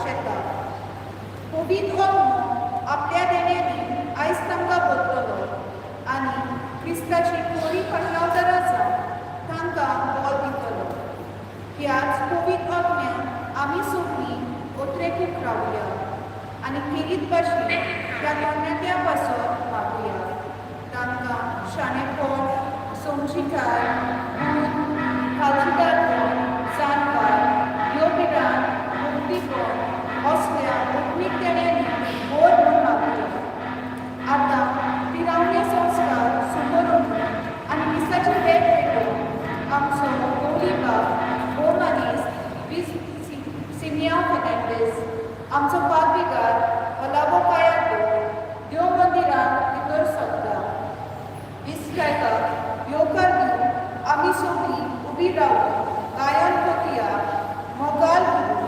येता. कोविड हो आपल्या देण्यानी आयज तांकां बदललो आनी क्रिस्ताची थोडी फाटलाव जर आसा तांकां बोल दितलो. ह्याच कोविड अज्ञान आमी सगळीं ओत्रेकूंक रावया आनी खेरीत भाशेन ह्या तरणाट्या पासत वागुया. तांकां शाणेपण, समजीकाय, खालदारपण, जाणकार, योगदान, मुक्तीपण असल्या अग्नीक देण्यांनी बोर म्हणून वागुया. आतां पिरावणे संस्कार सुबोरून आनी दिसाची वेट पेटोवन आमचो गोवली बाब गोमानीस सिमिया फेर्नांडीस, आमचो पालविकार ओलावो कायाको देव मंदिरांत भितर सरता. इस्रायलाक येवकार दिवन आमी सगळीं उबी रावन गायन कोतया मोगाल गुरू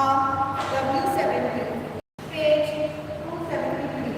आम W70 पेज 273.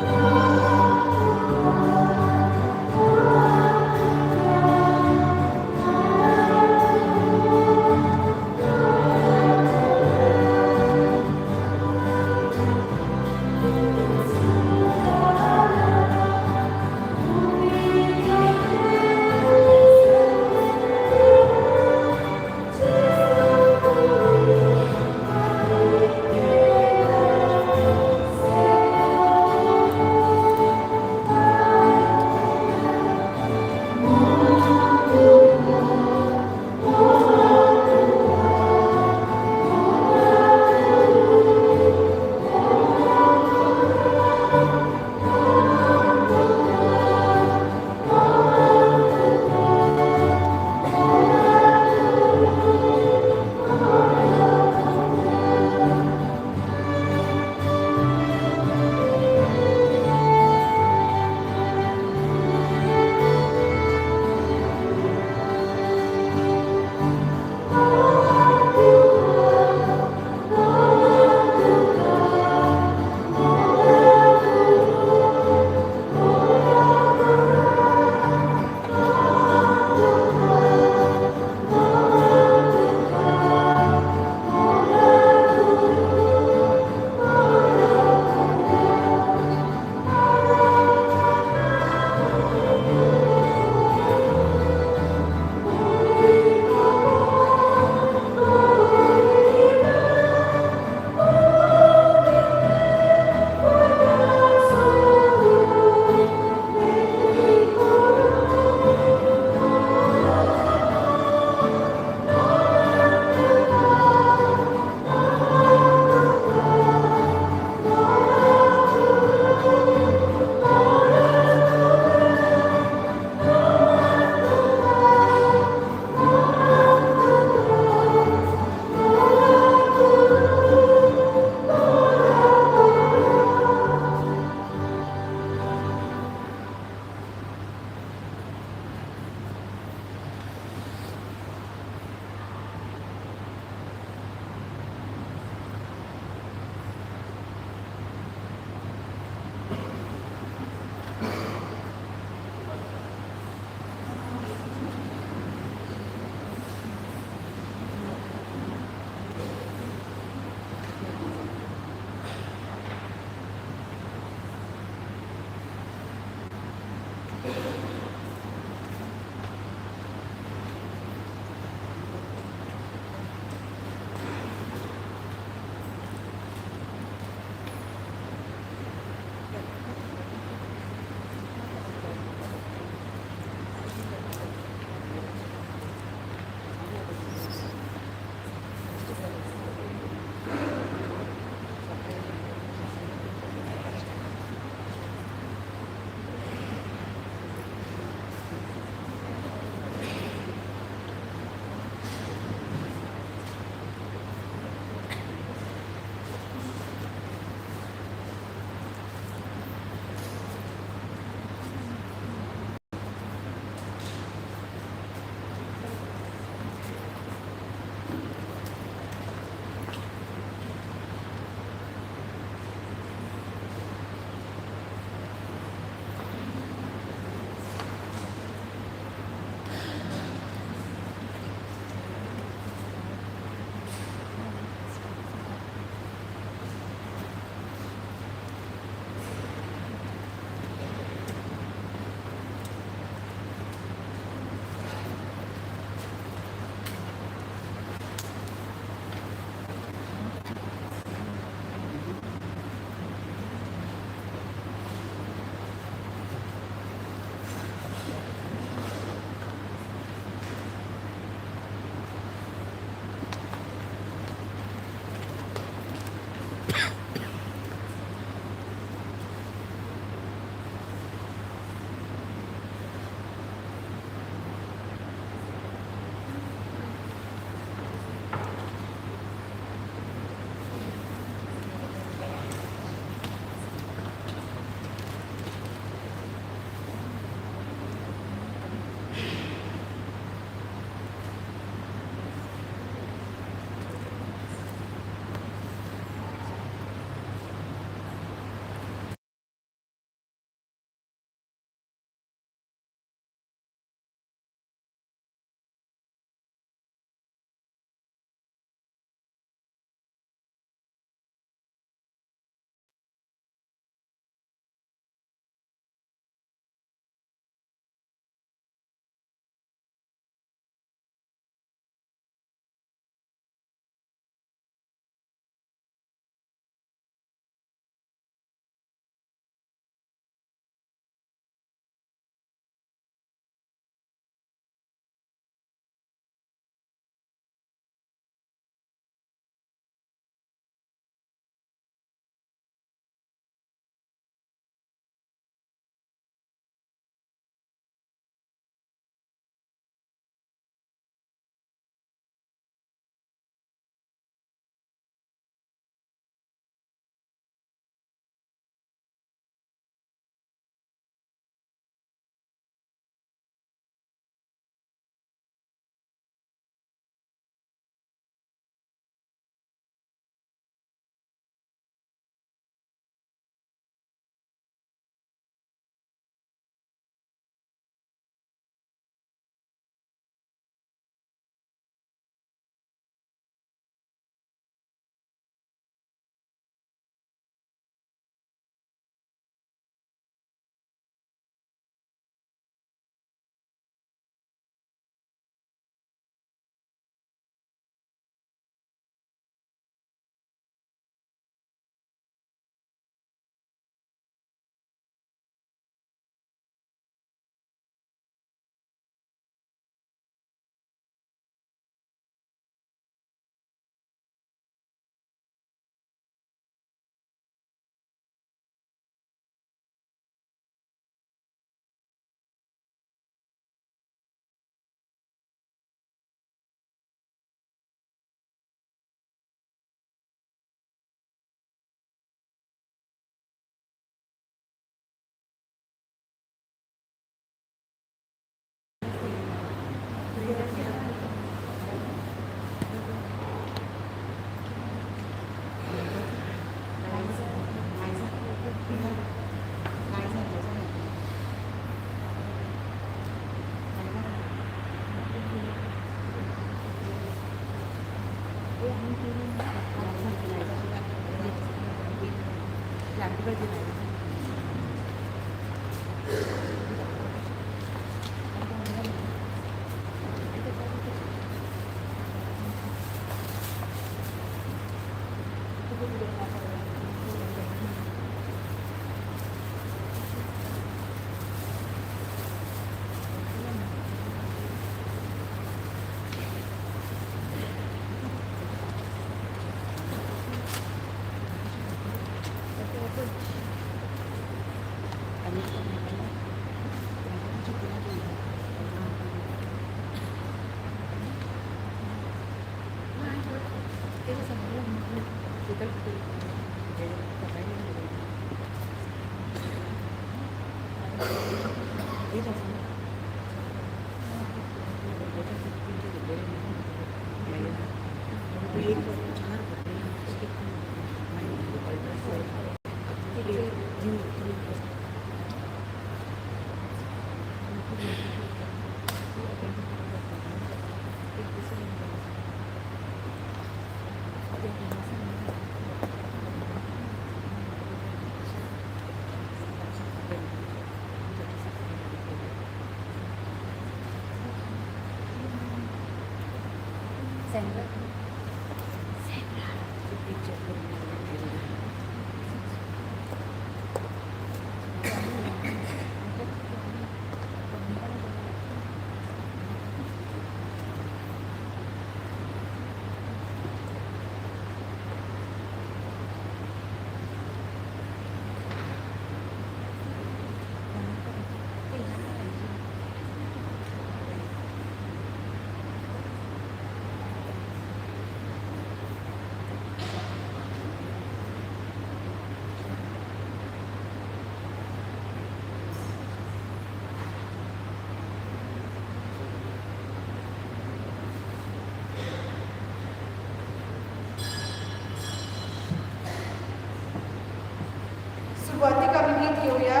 सुरुवातीक आमी गीत घेऊया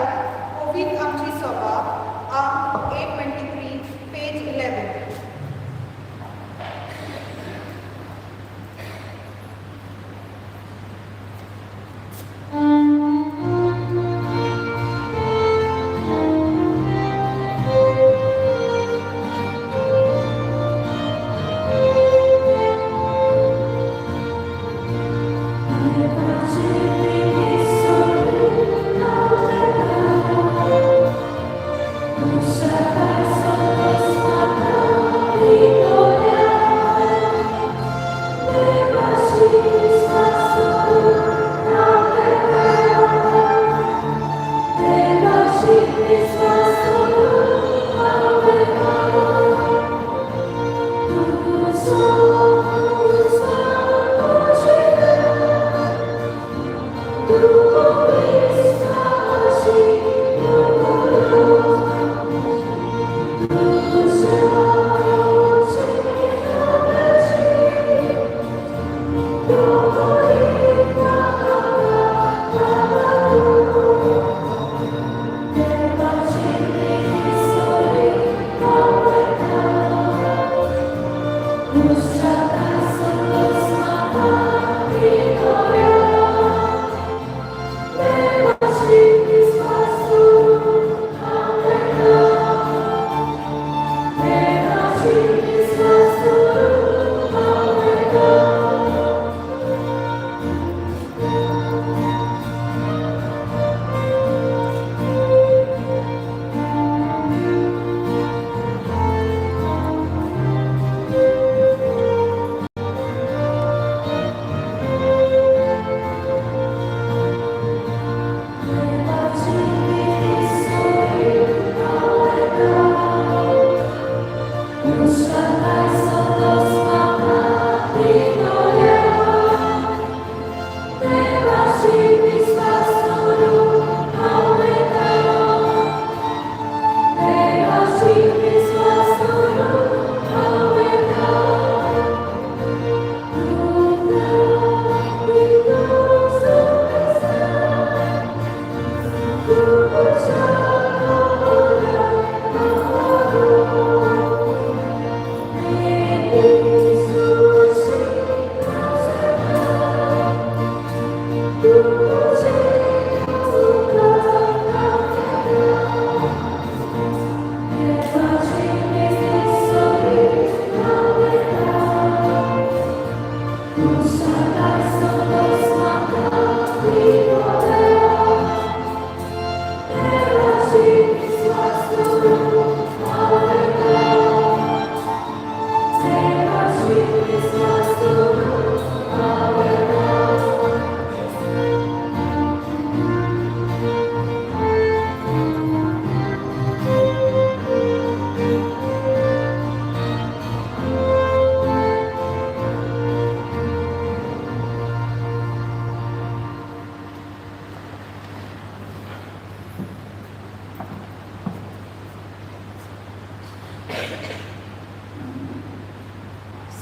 ओवीक आमची सभा अंक A23 page 11. Thank you.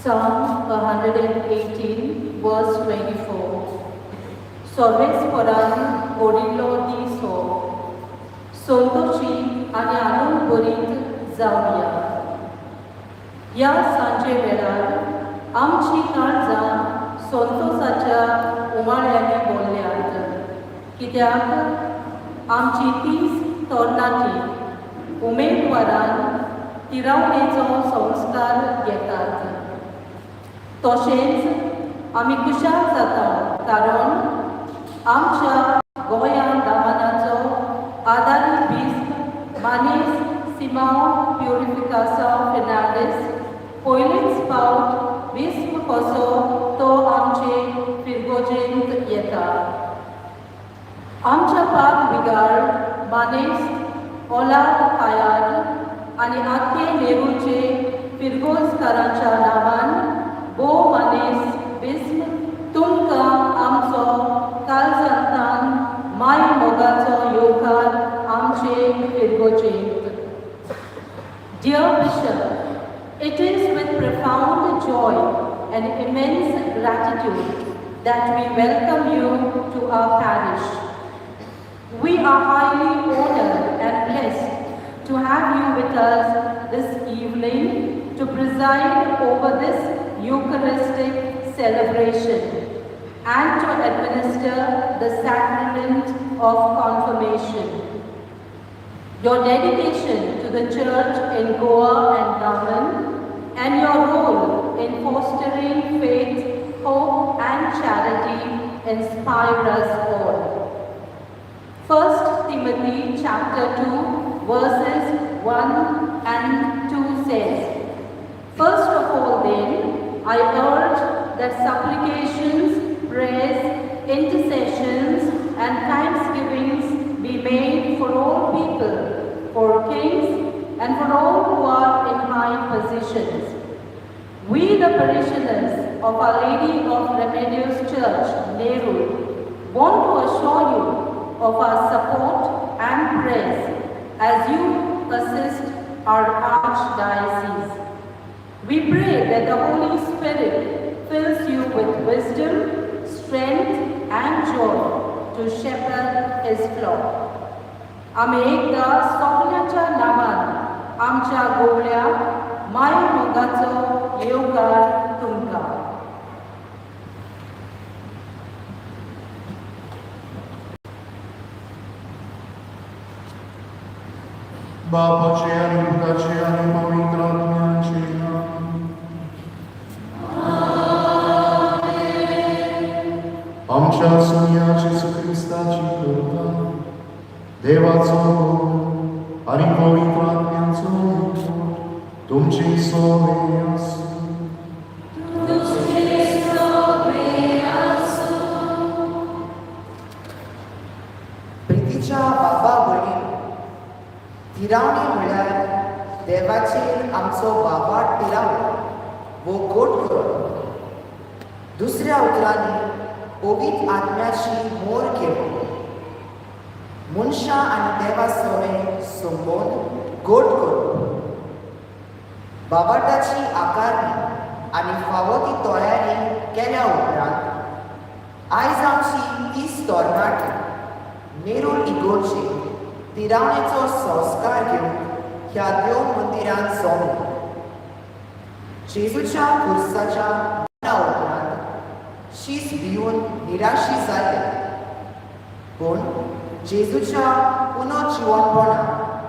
Psalm 118, verse 24. Sorbes poran ओडिल्लो दिसो, संतोषी आणि आनंद बरीत जाऊया. या सांजे वेळार आमची काळजां संतोषाच्या उमाळ्यांनी भरल्यात, कित्याक आमची 30 तरणाटी उमेदवारान तिरावणेचो संस्कार घेतात. तशेंच आमी खुशाल जाता, कारण आमच्या गोंया दामनाचो आदारी बिस्प मानेस सिमांव प्युरिफिकासांव फेर्नांडीस पयलींच फावट बिस्प कसो तो आमचे फिरगोजेंत येता. आमच्या पाक बिगार मानेस ओलाद खायाद आनी आख्खे नेरूचे फिरगोजकारांच्या नांवान बो मानेस बिस्प तुमकां आमचो काळजांतल्यान माय मोगाचो येवकार आमचे फिरगोजेंत. Dear Bishop, it is with profound joy and immense gratitude that we welcome you to our parish. We are highly honored and blessed to have you with us this evening to preside over this Eucharistic celebration and to administer the sacrament of confirmation. Your dedication to the Church in Goa and Daman and your role in fostering faith, hope and charity inspire us all. 1 Timothy chapter 2 verses 1 and 2 says, First of all then, I urge that supplications, prayers, intercessions and thanksgivings be made for all people, for kings and for all who are in high positions. We, the parishioners of Our Lady of Remedios Church, Nerul, want to assure you of our support and prayers as you assist our Archdiocese. We pray that the Holy Spirit fills you with wisdom, strength and joy to shepherd His flock. आमी एकदा सगळ्यांच्या नांवान आमच्या गोवल्या माय मोगाचो येवकार तुमकां. बापाचे आणि पुताचे आणि पवित्र आत्म्याचे नाम. आमच्या सुन्या जेसू ख्रिस्ताची कृपा, देवाचो आणि पवित्र आत्म्याचो तुमचे सोबे आसूं. प्रितीच्या बाबा भयण, तिरावणी म्हळ्यार देवाचेर आमचो बाबाट तिरावो वो गोट करून. दुसऱ्या उतरांनी पवित्र आत्म्याची मोर घेवप. मनशां आनी देवा सोबे संबंद गोट करून. बाबाटाची आकारणी आनी फावो ती तयारी केल्या उपरांत आयज आमची 30 तरणाटी नेरूल इगोर्जे तिरावणेचो संस्कार घेवन ह्या देव मंदिरांत जमले. जेजूच्या खुर्साच्या मरणा उपरांत शीस भिवन निराशी जाले, पूण जेजूच्या पुनर्जीवनपणा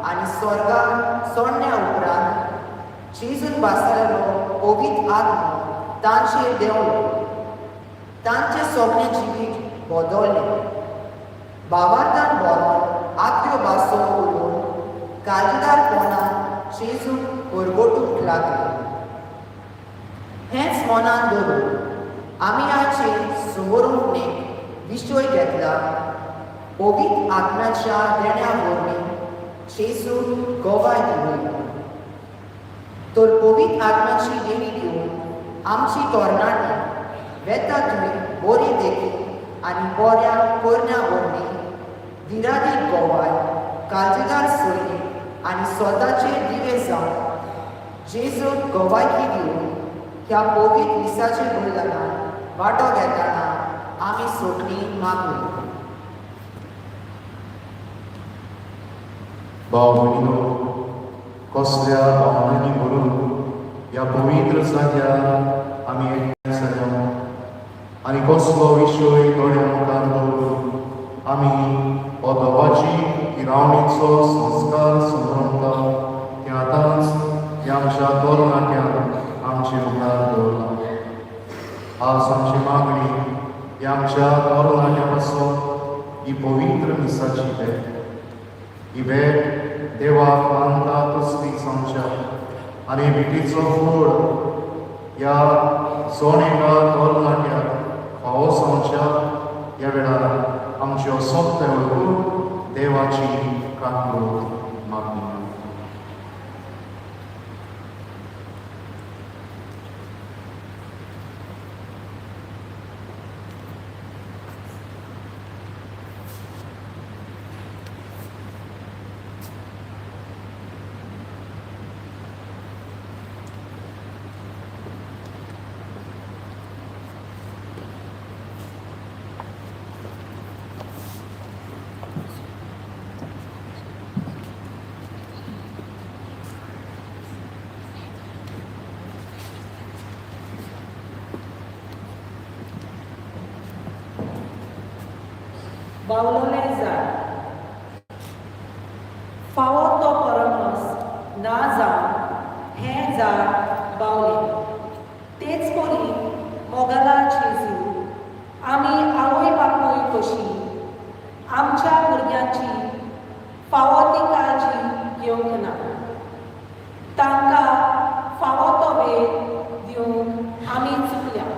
आनी स्वर्गाक चडण्या उपरांत जेजून बासलेलो पवित्र आत्मो तांचेर देंवलो. तांचे सगळे जिवीत बदलले. बाबार्तान बोरोन आत्यो भासो उलोवन काळजीदारपणान जेजून परगोटूंक लागले. हेंच मनान धरून आमी आयचे सुमोरूपणेक विशय घेतला. पवित्र आत्म्याच्या देण्या वरवीं जेजू गोवाय दिली. तर पवित्र आत्म्याची देणी घेवन आमची तरणाटी वेता थंय बरी देखी आनी बऱ्या करण्या वरवीं विरादीत गोवाय काळजीदार सैनीक आनी स्वताचे दिवे जावन जेजून गोवायकी दिवन ह्या पवित्र मिसाचे बलिदानात वांटो घेताना आमी सोडणी मागूं. भाव भयणीनो, कसल्या भावनांनी भरून ह्या पवित्र जाग्यार आमी एकठांय जाल्या आनी कसलो विशय दोळ्या मुखार दवरून आमी हो देवाची इरावणेचो संस्कार संभ्रमता तें आतांच ह्या आमच्या तोरणाट्यान आमचे मुखार दवरला. आज आमची मागणी ह्या आमच्या तोरणाट्या पासून ही पवित्र मिसाची भेट. ही भेट देवाक मानता तसली समजा आनी भेटीचो फळ ह्या सोनेका तोरणाट्याक फावो समच्या ह्या वेळार आमच्यो सोबते वळखून देवाची काकूळ मागणी. बावलोलें झाड. फावो तो परमस ना जावन हें झाड बावलें. तेच परी मोगाला जेजू आमी आवय बापूय कशी आमच्या भुरग्यांची फावो ती काळजी घेवंक ना. तांकां फावो तो वेळ दिवंक आमी चुकल्या.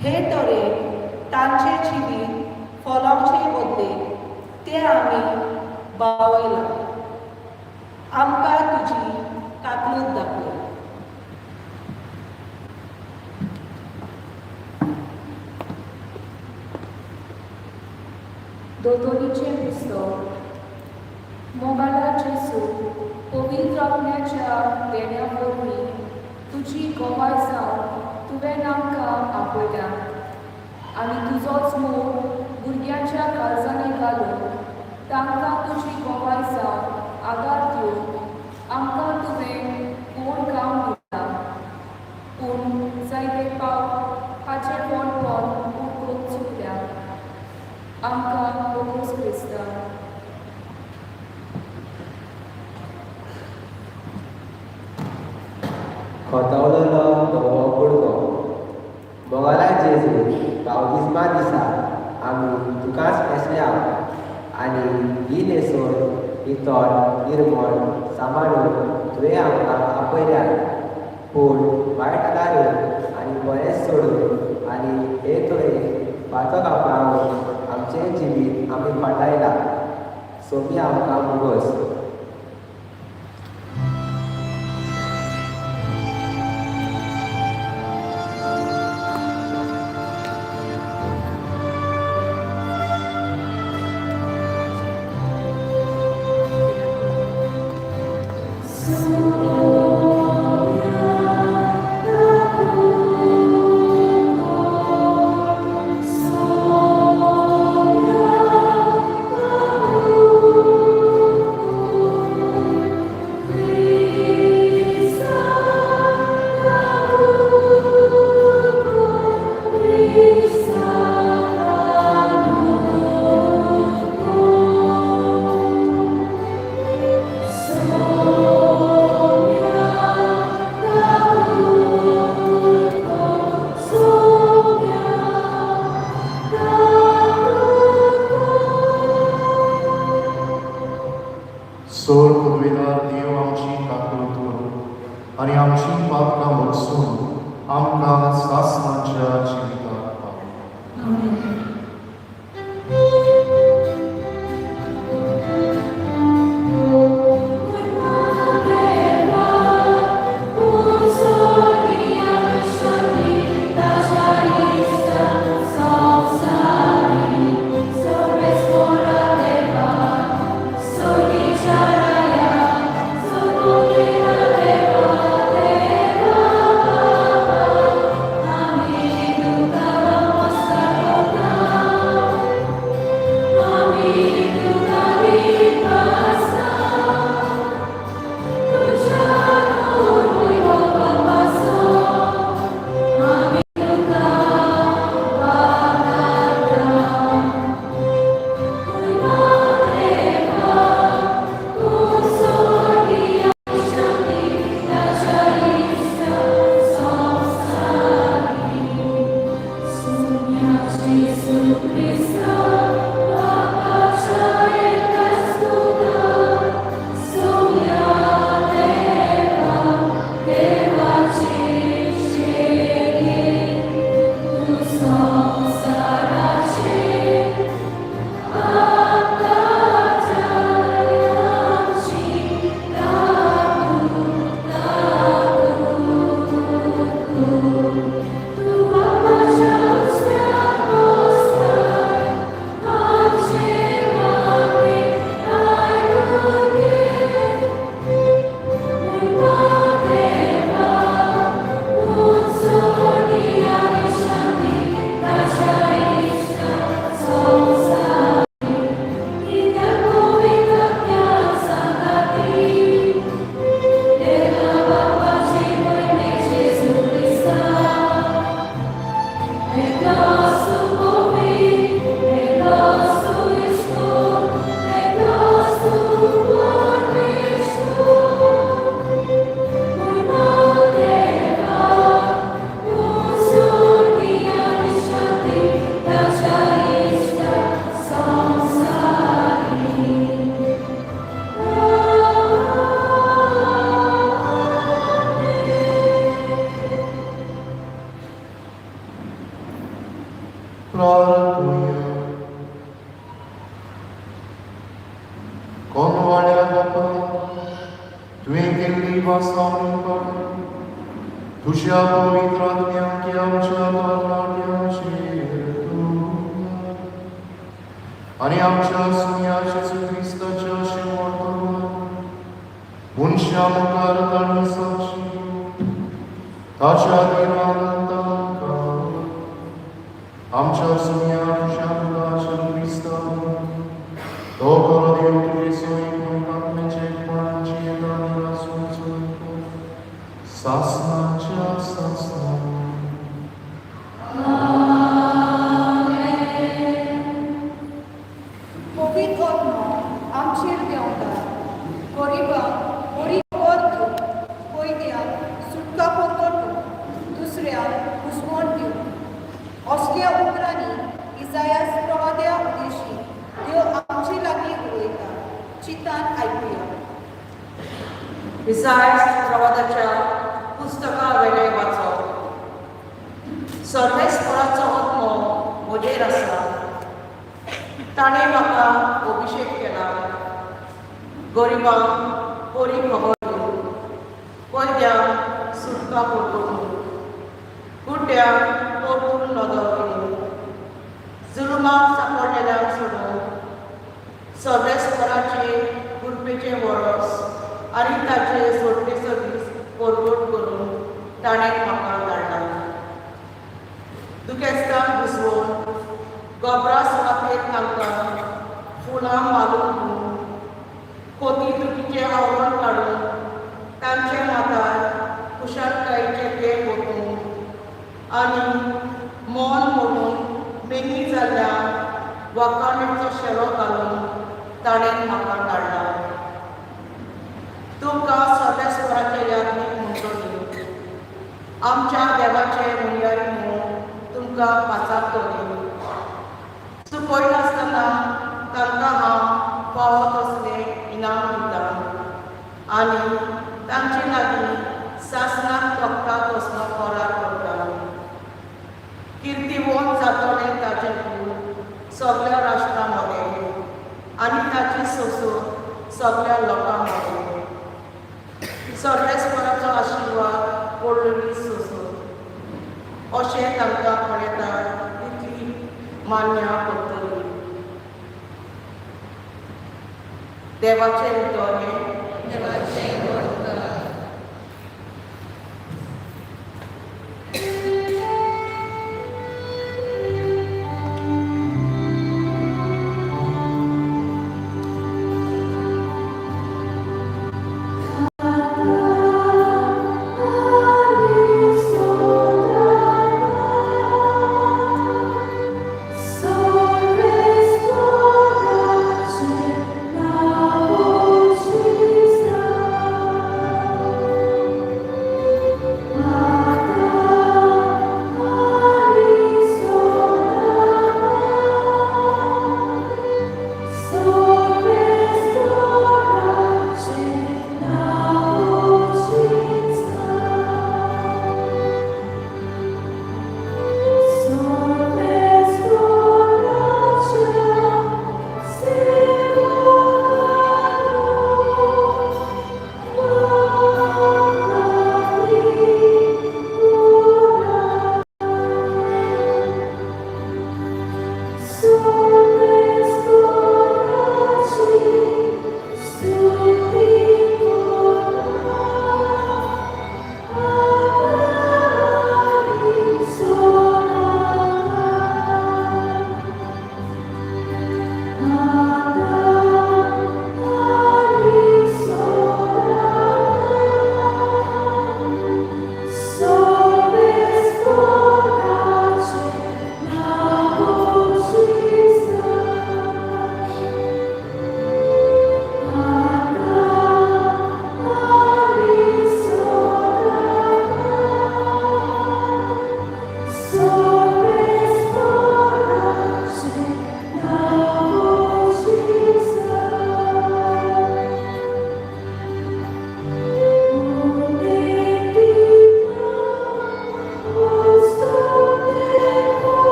हे तरेन तांचे जिवीत फॉलोवचे बदले ते आमी बावयला. आमकां तुजी काकलूत दाखय. दोतोरीचे पुस्तक. मोगाला जेजू पवित्र आत्म्याच्या देण्या वरवीं तुजी गोवाय जावन तुवें आमकां आपयल्या आनी तुजोच मोग भुरग्यांच्या काळजांनी घालून तांकां तुजी गोवाय जावन आदार दिवंक आमकां तुवें कोण काम दिता. पूण जायते पावट हाचें कोणपण उडकूंक चुकल्या. आमकां वगूस क्रिस्ता. खोतवलेलो धवो कुडको. मोगाला जेजू बावतिस्मा दिसा आमी तुकाच पेसल्या आनी ही न्हेसोवन ही तोंड निर्मळ सांबाळून तुवें आमकां आपयल्या. पूण वायट कारून आनी बरें सोडून आनी हे तरेन वाचो कापडावून आमचें जिवीत आमी पाटायला. सोमी आमकां मुगोस. सोर पुर्विदार देव आमची काकूळ कर आनी आमची पातकां भरसून आमकां सासणाच्या जिविताक पावय. Deva, वासावून काढ तुझ्या पवित्र आज्ञांकी आमच्या नाट्याचेर दवरल्या. आणि आमच्या सुन्या जेजू क्रिस्ताच्या शेवटवर मनशा मुखार ताणी साक्षी ताच्या दिनानंदान आमच्या सुन्या तुझ्या मुलाच्या क्रिस्तावर तो करो देव तुझे सोयी कोणाचे कोणाची येतानी वाचून चोयको सासनाच्या सासना पवित्र आत्मा आमचेर देंवता गरिबांक बरी खबर दिवं पयत्याक सुटका करतलो दुसऱ्याक घुसमट दिवं असल्या उतरांनी इसायास प्रवाद्या उद्देशी देव आमचे लागीं उलयता चितान आयकुया. इसायास प्रवादाच्या पुस्तका वेगळे वाचप. सर्वेस्पराचो आत्मो म्हजेर आसा. ताणें म्हाका अभिषेक केला गरिबांक बरी खबर दिवंक, वैद्यांक सुटका करतलो, गुड्ड्यांक परतून नदर दिवंक, जुलुमाक सांपडलेल्यांक सोडूंक, सर्वेस्पराचे कुडपेचे वरस आनी ताचे सोडणेचो दीस परगट करून ताणें म्हाका धाडला. दुखेस्तांक घुसवून गोबरा सुवातेर तांकां फुलां मारून दिवंक, कोती दुखीचें आवरण काडून तांचे माथार कुशालकायेचे देग ओतूंक आनी मोल मोडून मेंगी जाल्ल्यांक वखाणेचो शेळो घालून ताणें म्हाका धाडला. तुमकां सर्वेस्पराचे यादीक म्हणटली आमच्या देवाचे मुनियारी म्हूण तुमकां पाचारतली. चुकय नासतना तांकां हांव फावो तसलें इनाम दितां आनी तांचे लागीं सासणाक तोखता तसलो करार करता. किर्तीवंत जातलें ताचें पूत सगळ्या राष्ट्रां मदें आनी ताची सोसूर सगळ्या लोकां मदें. सर्वेस्पराचो आशिर्वाद पडलेली सोसूर अशें तांकां पळयता तितली मान्य करतली. देवाचें उतोरें Sorry.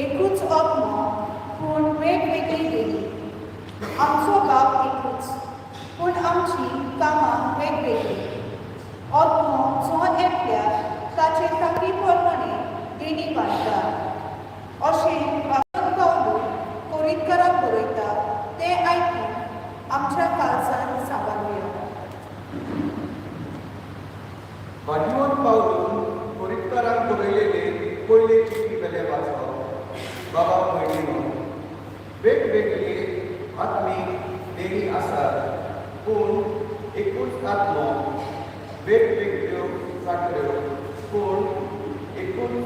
एकूच आत्मो पूण वेगवेगळी देणी. आमचो बाप एकूच पूण आमची कामां वेगवेगळी. आत्मो जो एकल्या ताचे तांकी प्रमाणे देणी बांदता. अशें पावलो कोरिंथकारांक बरयता तें आयकून आमच्या काळजांत सांबाळुया. वाजवून पावलून कोरिंथकारांक बरयलेले पयले चिठी वेले वाचप. बाबा भयणीनो, वेगवेगळी आत्मीक देणी आसात, पूण एकूच आत्मो. वेगवेगळ्यो चाकऱ्यो, पूण एकूच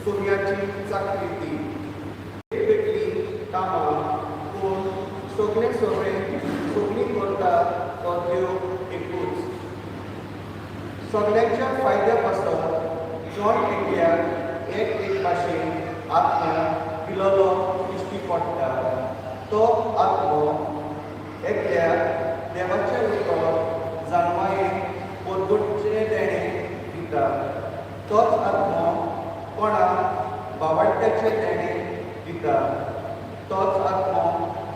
सोन्याची चाकरी ती. वेगवेगळी कामां, पूण सगळें सगळी करता तो देव एकूच. सगळ्यांच्या फायद्या पासून जोड एकल्याक एक भाशेन आत्मो दिलोलो दिश्टी पडटा. तो आत्मो एकल्याक देवाचे उतर जाणवायेक पोरगोटचें देणें दिता. तोच आत्मो कोणाक बावाड्याचें देणें दिता. तोच आत्मो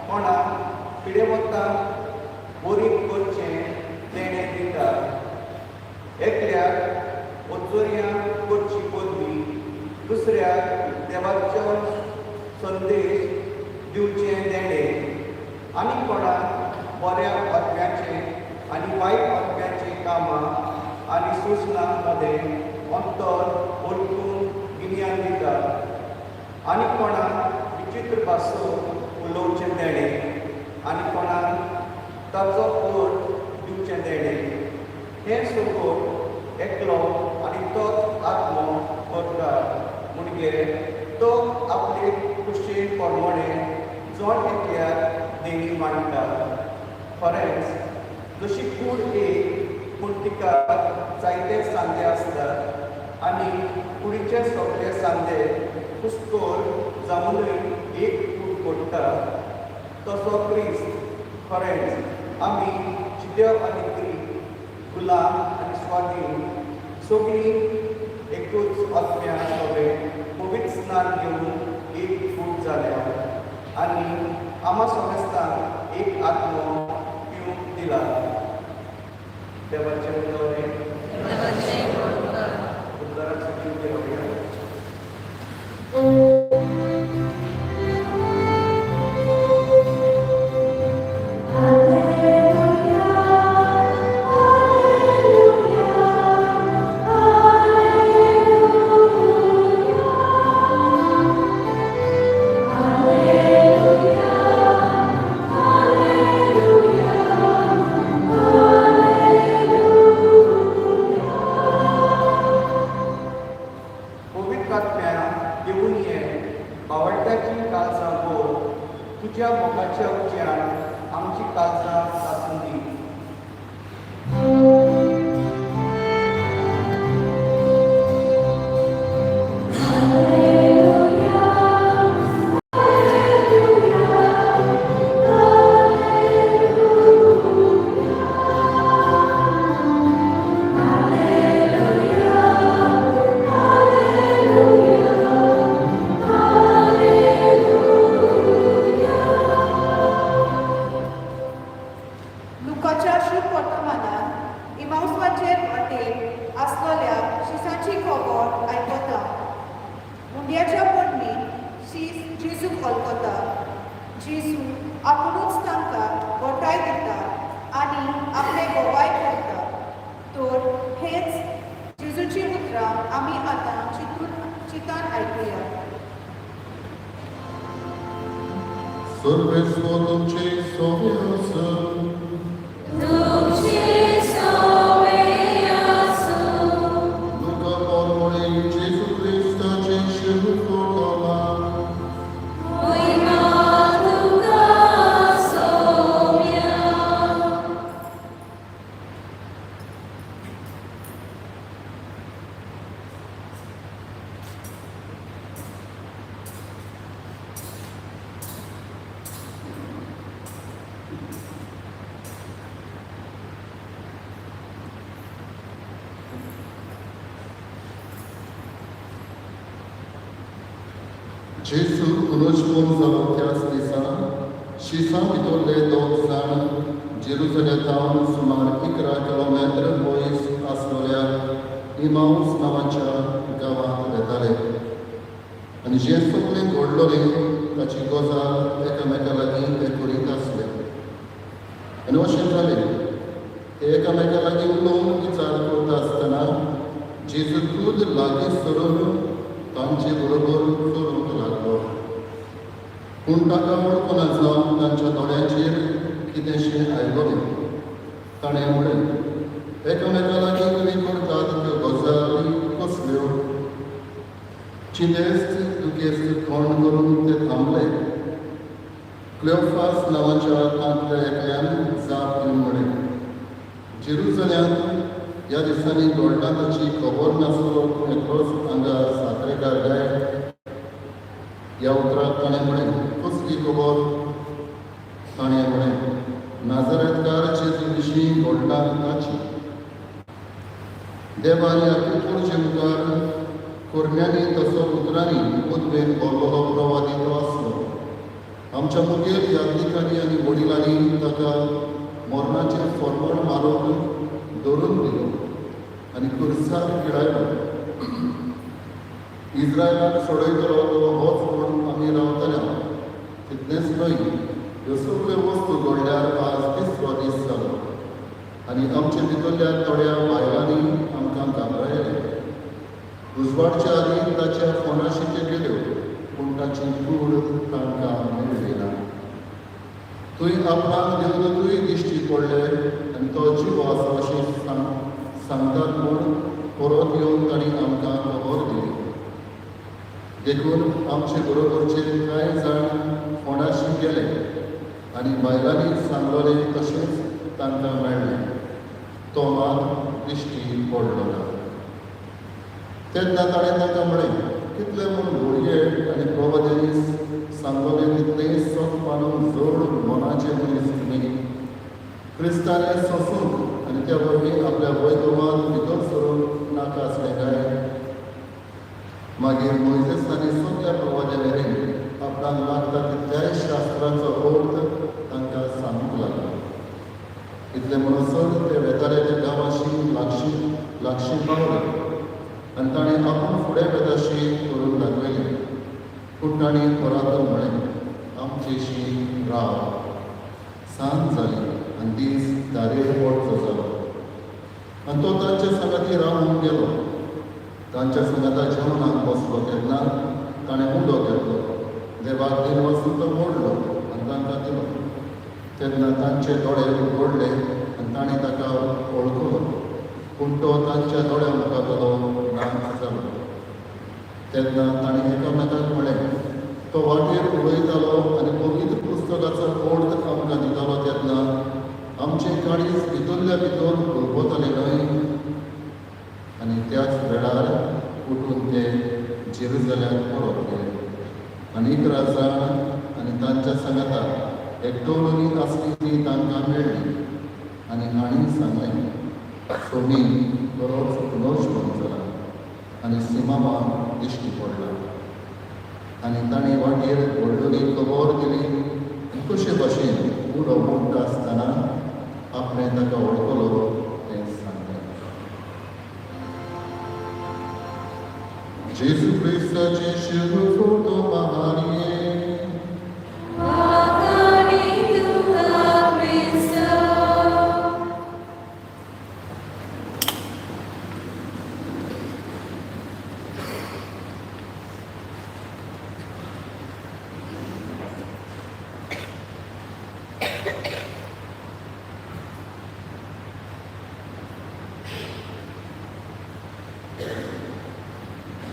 कोणाक पिडेवतांक बोरीक करचें देणें दिता. एकल्याक ओचोऱ्यां करची बदली दुसऱ्याक देवाचो संदेश दिवचें देणें. आनी कोणाक बऱ्या आत्म्याचें आनी वायट आत्म्याचें कामां आनी सुचनां मदें अंतर ओळखून गिन्यान दिता. आनी कोणाक विचित्र भासो उलोवचें देणें आनी कोणाक ताचो कोट दिवचें देणें. हें सगळें एकलो आनी तोच आत्मो करता. म्हणजे तो आपले कुशे प्रमाणे जोड एकल्याक देणी मांडटा. खरेंच जशी कूड एक पूण तिका जायते सांदे आसतात आनी कुडीचे सगळे सांदे कुस्कोर जावनूय एक कूड कोट्टा, तसो क्रिस्त खरेंच आमी चिद्यो आनी ग्रीक, गुलाम आनी स्वाधीन सगळीं एकूच आत्म्या सगळें पवित्र स्नान घेवन एक फूट जाल्या आनी आम्हा समेस्तांक एक आत्मो पिवूंक दिला. देवाचें उतर उतराची देवया. घेऊन ये बावड्याची काळजां भोर. तुज्या मोगाच्या उज्यान आमची काळजां आसून दी. लुकाच्या शुभ वर्तमानात इमाउसाचेर वाटेर आसलेल्या शिसाची खबर आयकता. मुंड्याच्या पोटणीक जेजूक वळखता. जेजू आपुणूच तांकां घोटाय दिता आनी आपले गोवाय करता. तर हेच जेजूची उतरां आमी आतां चितान आयकुया. Serveți-vă Ducei Soviasă, Luca Mormolei, Jesu Christa, cei și Lucrotoma, जेसू पुनश्पोन जालो त्याच दिसा शिसा भितरले 2 जाण जेरुसलेमांतल्यान सुमार 11 किलोमीटर पयस आसलेल्या इमाऊस नांवाच्या गांवांत वेताले आनी जे सगळें घडलोलें ताची गजाल एकामेका लागीं ते करीत आसले आनी अशें जालें ते एकामेका लागीं उलोवन विचार करता आसतना जेजू खुद लागीं सरून तांचे बरोबर चलूंक लागलो पूण ताका वळखूना जावन तांच्या दोळ्यांचेर कितेंशें आयलोलें ताणें म्हणलें एकामेका लागीं तुमी करतात त्यो गजाली कसल्यो चिदेस्त दुखेस्त तोंड करून ते थांबले क्लेओफास नांवाच्या तांतल्या एकल्यान जाप दिवन म्हणलें जेरुसलेमांत ह्या दिसांनी घडटा ताची खबर नासलो एकलोच हांगा साखरेकार जाय ह्या उतराक ताणें म्हणलें कसली खबर ताणें म्हणलें नाजरेतकार जेजू विशीं घडटा ताची देवान ह्या कुरचे मुखार कोरण्यांनी तसो उतरांनी उदवेन बोललोलो प्रवादी तो आसलो आमच्या मुखेल यात्रिकांनी आनी वडिलांनी ताका मरणाचें फरमण मारून दवरून दिलो आनी खुर्सार पिडायलो इस्रायलाक सोडयतलो होच म्हूण आमी रावतले तितलेंच न्हय ह्यो सगल्यो वस्तू घडल्यार आज 3रो दीस जालो आनी आमचे भितरल्या थोड्या बायलांनी आमकां घाबरयले उजवाडच्या आदीं ताच्या फोनाशिके गेल्यो पूण ताची कूड तांकां मेळ्ळी ना तुवें आपणाक देवदूतूय दिश्टी पडले आनी तो जीव आसा अशें सांगतात म्हूण परत येवन तांणी आमकां खबर दिली देखून आमचे बरोबरचे कांय जाण फोंडाशी गेले आनी बायलांनी सांगलोलें तशेंच तांकां मेळ्ळें तो मात दिश्टी पडलो ना तेन्ना ताणें तांकां म्हणलें कितले म्हूण भुरगे आनी प्रवाद्यांनी सांगलोलें तितलें सोंप मानून जड मनाचे मनीस तुमी क्रिस्तांनी सोंसूंक आनी त्या वरवीं आपल्या वैभवांत भितर सरूंक नाका आसलें काय मागीर मोइजेसांनी सगळ्या प्रवाद्या मेरेन आपणाक लागता तितल्याय शास्त्राचो अर्थ तांकां सांगूंक लागलो इतलें म्हणसर ते वेताले त्या गांवाशी लागशीं पावले आनी ताणें आपूण फुडें वेताशी करून दाखयलें पूण ताणीं परतून म्हणलें आमचेशी राव सांज जाली आनी दीस दारेर पडचो जालो आनी तो तांच्या संगाती रावून गेलो तांच्या संगाता जेवणाक बसलो तेन्ना ताणें उंडो घेतलो देवाक दिन वचून तो मोडलो आनी तांकां दिलो तेन्ना तांचे दोळे उगडले आनी ताणें ताका वळखलो पूण तो तांच्या दोळ्या मुखावेलो नाच जालो तेन्ना ताणें एकामेकाक म्हणलें तो वाटेर उलयतालो आनी पवित्र पुस्तकाचो अर्थ आमकां दितालो तेन्ना आमचें काळीज भितरल्या भितर घुलपतालें न्हय आनी त्याच वेळार उठून ते जेरुसलेमांत परत गेले आनी 11 जाण आनी तांच्या सांगाता एकटोवणी आसली ती तांकां मेळ्ळी आनी हांणी सांगलें सोमी बरोच पुनश्पोन जाला आनी सिमामा दिश्टी पडला आनी ताणें वाटेर व्हडली खबर दिली आनी कशे भाशेन उडो म्हणटा आसतना आपणें ताका वळखलो तें सांगलें जेजू क्रिस्ताचे शिव फोटो महारिये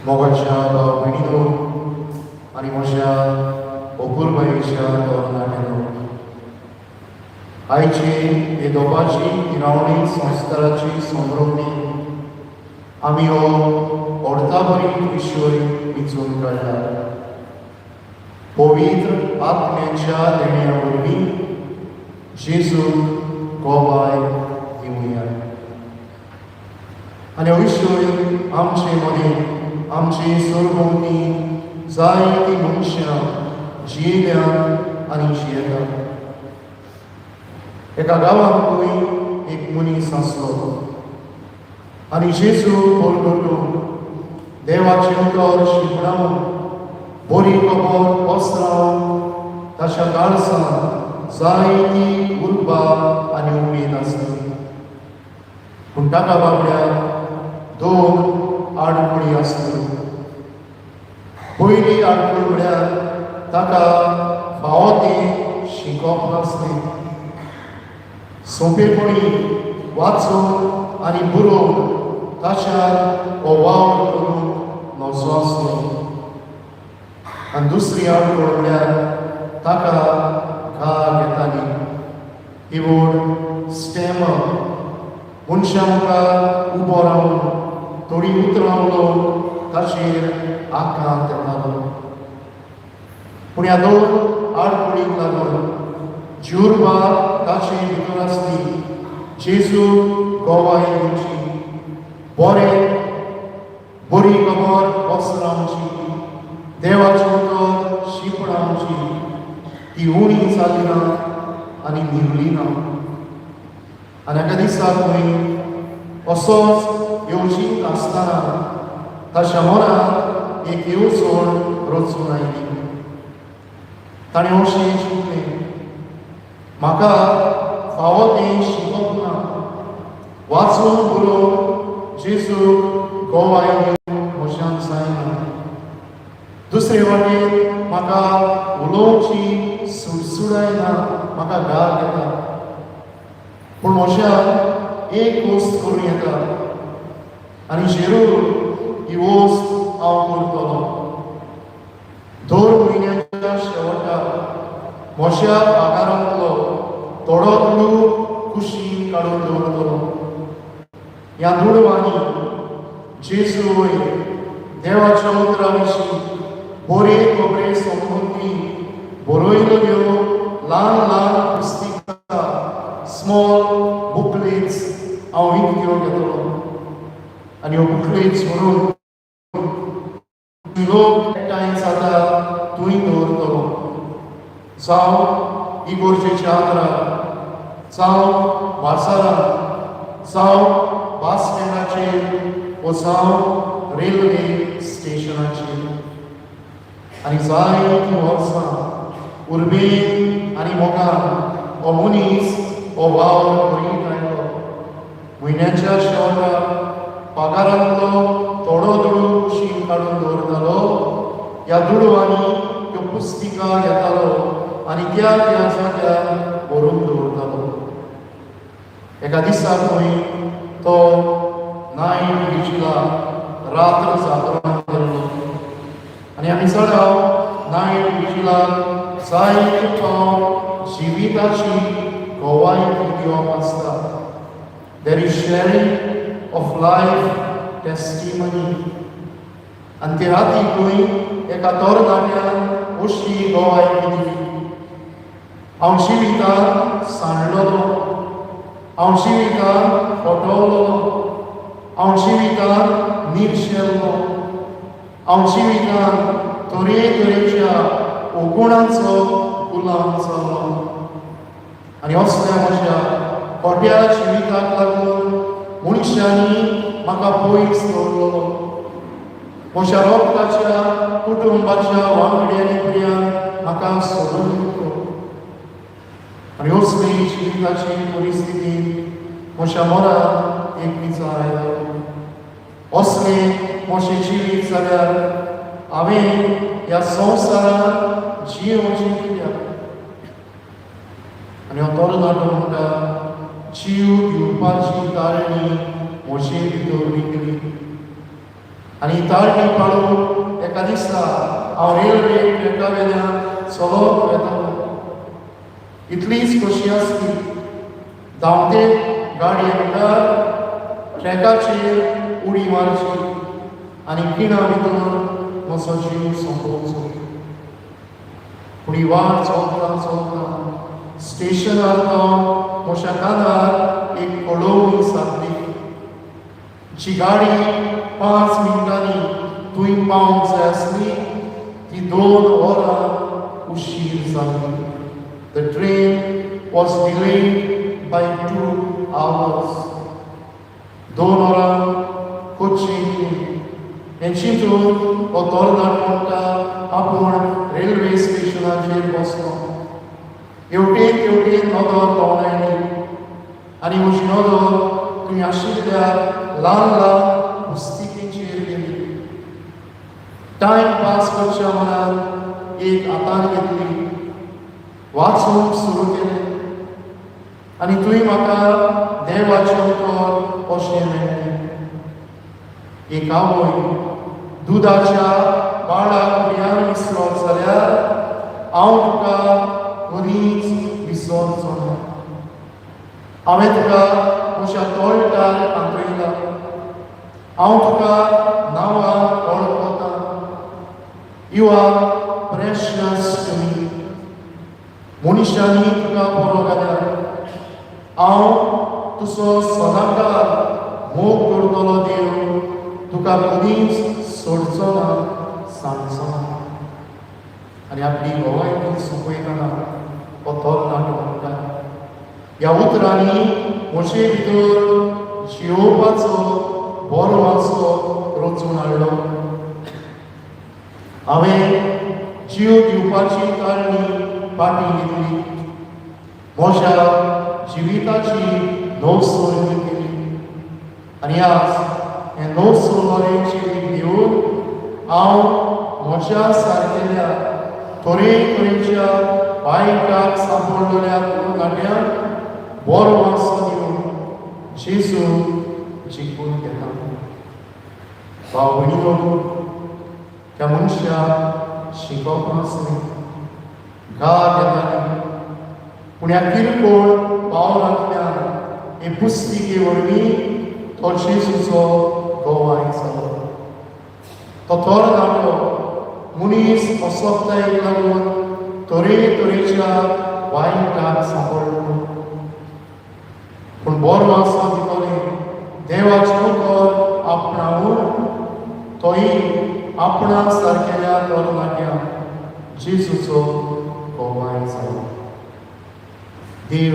मोगाच्या भयणीनो आनी म्हज्या अपुरबायेच्या तरणाट्यानो आयची हे दोपाची इनावणी संस्काराची संभ्रमणी आमी हो अर्धाभरी विशय विचून काडला पवित्र आत्म्याच्या देण्या वरवीं जेजूक गोबाय दिवया आनी हो विशय आमचे मदीं आमचे सरभोंवती जायतीं मनशां जियेल्यांत आनी जियेतात. एका गांवांतूय एक मनीस आसलो आनी जेजू बोलगोटून देवाचे उतर शिंपडावन बरी खबर पसरावन ताच्या काळजांत जायती उर्बा आनी उमेद आसली. पूण ताका बाबड्याक 2 आडकुळी आसल्यो. पयली आडकुळ म्हळ्यार ताका फावो ती शिकोवप नासलें. सोंपेपणी वाचून आनी बरोवन ताच्यार हो वावर करूंक नजो आसलो. आनी दुसरी आडकुळ म्हळ्यार ताका घाग येताली. ही वोड स्टेम मनशां मुखार उबो रावन थोडी उतरां उलोवन ताचेर आकांत येतालो. पूण ह्या 2 आडकुळींक लागून ज्युरबार ताचे भितर आसली जेजू गोवाय दिवची, बरी खबर पसरावची, देवाचे उतर शिंपडावची, ती उणी जाली ना आनी निवली ना. आनी एका दिसाक असोच येवजीत आसतना ताच्या मनांत एक येवजण रचून आयली. ताणें अशें चिंतलें, म्हाका फावो तें शिकप ना, वाचून बरोवन जेजू गोवाय दिवंक म्हज्यान जायना. दुसरे वाटेन म्हाका उलोवची सुडसुडाय ना, म्हाका गाग येता. पूण म्हज्यान एक वस्त करूं येता आनी जरूर ही वस्त हांव करतलों. दर म्हयन्याच्या शेवटाक म्हज्या पगारांतलो थोडो दुडू कुशीन काडून दवरतलो. ह्या दुडवांनी जेजू वयर देवाच्या उतरा विशीं बरे खबरे संबंदी बरयल्ल्यो ल्हान ल्हान पुस्तिकां, स्मॉल बुकलेट्स हांव विकत्यो घेतलो. आनी ह्यो बुकलेट्स व्हरून लोक एकठांय जाता थंय दवरतलो. जावं इगोर्जेच्या आदारार, जावं वाठारांत, जावं बस स्टँडाचेर वा जावं रेल्वे स्टेशनाचेर. आनी जायतीं वर्सां उर्बेन आनी मोगान हो मनीस हो वावर करीत आयलो. म्हयन्याच्या शेवटाक पगारांतलो थोडो दुडू कुशीन काडून दवरतालो. ह्या दुडवांनी त्यो पुस्तिका घेतालो आनी त्या जाग्यार व्हरून दवरतालो. एका दिसाक तो नायट विजिलाक रात्र जागरण केल्लो. आनी आमी चडाव नायट विजिलाक जायते फावट जिविताची गोवायकी दिवप आसता. There is sharing of life testimony. आनी ते रातीकूय एका तरणाट्यान अशी गोवायकी दिली, हांव जिवितांत सांडलोलो, हांव जिवितांत फटवलोलो, हांव जिवितांत निर्शेल्लो, हांव जिवितांत तरेतरेच्या ओगुणांचो गुलाम जालो. आनी असल्या म्हज्या खोट्या जिविताक लागून मनशांनी म्हाका पयस दवरलोलो. म्हज्या रोगताच्या कुटुंबाच्या वांगड्यांनी पर्यंत म्हाका सोडून दिलो. आनी असली जिविताची परिस्थिती म्हज्या मनांत एक विचार आयलो. असले म्हजें जिवीत जाल्यार हांवें ह्या संवसारांत जियोवचें कित्याक? आनी हो तरणाटो म्हाका जीव दिवपाची ताळणी म्हजे भितर विकली. आनी ताळणी पाळून एका दिसा हांव रेल्वे ट्रॅका वेल्यान चलत वेतालो. इतलीच कशी आसली, धांवते गाडये मुखार ट्रॅकाचेर उडी मारची आनी खिणा भितर म्हजो जीव सोंपोवचो. पूण ही वाट चलता चलता स्टेशनार म्हज्या कानार एक कळोवणी सारली. जी गाडी 5 मिनटांनी थंय पावंक जाय आसली 2 वरां उशीर जाली. The train was delayed by 2 hours. 2 वरां कोचीन हें चिंतून हो तरणाटो म्हणटा आपूण रेल्वे स्टेशनाचेर बसलो. हेवटेन नदर पावलायली आनी म्हजी नदर थंय आशिल्ल्या ल्हान पुस्तिकेचेर गेली. टायम पास करच्या मनान एक हातान घेतली, वाचूंक सुरू केलें आनी थंय म्हाका देवाचें उतर अशें मेळ्ळें. एक आवय दुदाच्या बाळाक प्रियान विसरत जाल्यार हांव तुका कधीच विसरचो ना. हांवें तुका म्हज्या तोळटार आंतयला. हांव तुका नांवान वळखता. You are precious to me. मनशांनी तुका बरो घाल्यार हांव तुजो सदांकाळ मोग करतलो. देव तुका कधीच सोडचो ना, सांगचो ना. आनी आपली गोवाय ती सोंपयतना हो तरणाटो म्हणटा. ह्या उतरांनी म्हजे भितर जियोवपाचो बरो वाचो रचून हाडलो. हांवें जीव दिवपाची ताळणी पाटी घेतली. म्हज्या जिविताची नवसोरणी केली आनी आज हें नवसोरणेचें घेवन हांव म्हज्या सारकेल्या तरेतरेच्या वायटाक सांपडलेल्या तरणाट्यांक बरो वाचो दिवन जेजू जिखून घेता. भाव भयणीनो, त्या मनशाक शिकोवप नासलें, गार येताली, पूण ह्या किरकोळ पावलांतल्यान हे पुस्तिके वरवीं तो जेजूचो गोवाय जालो. तो तरणाटो मनीस असोतायेक लागून तरेतरेच्या वायटाक सांपडलो, पूण बरो आसा भितरलें देवाचें उतर आपणावून तोय आपणा सारकेल्या तरणाट्यांक जेजूचो गोवाय जालो. देव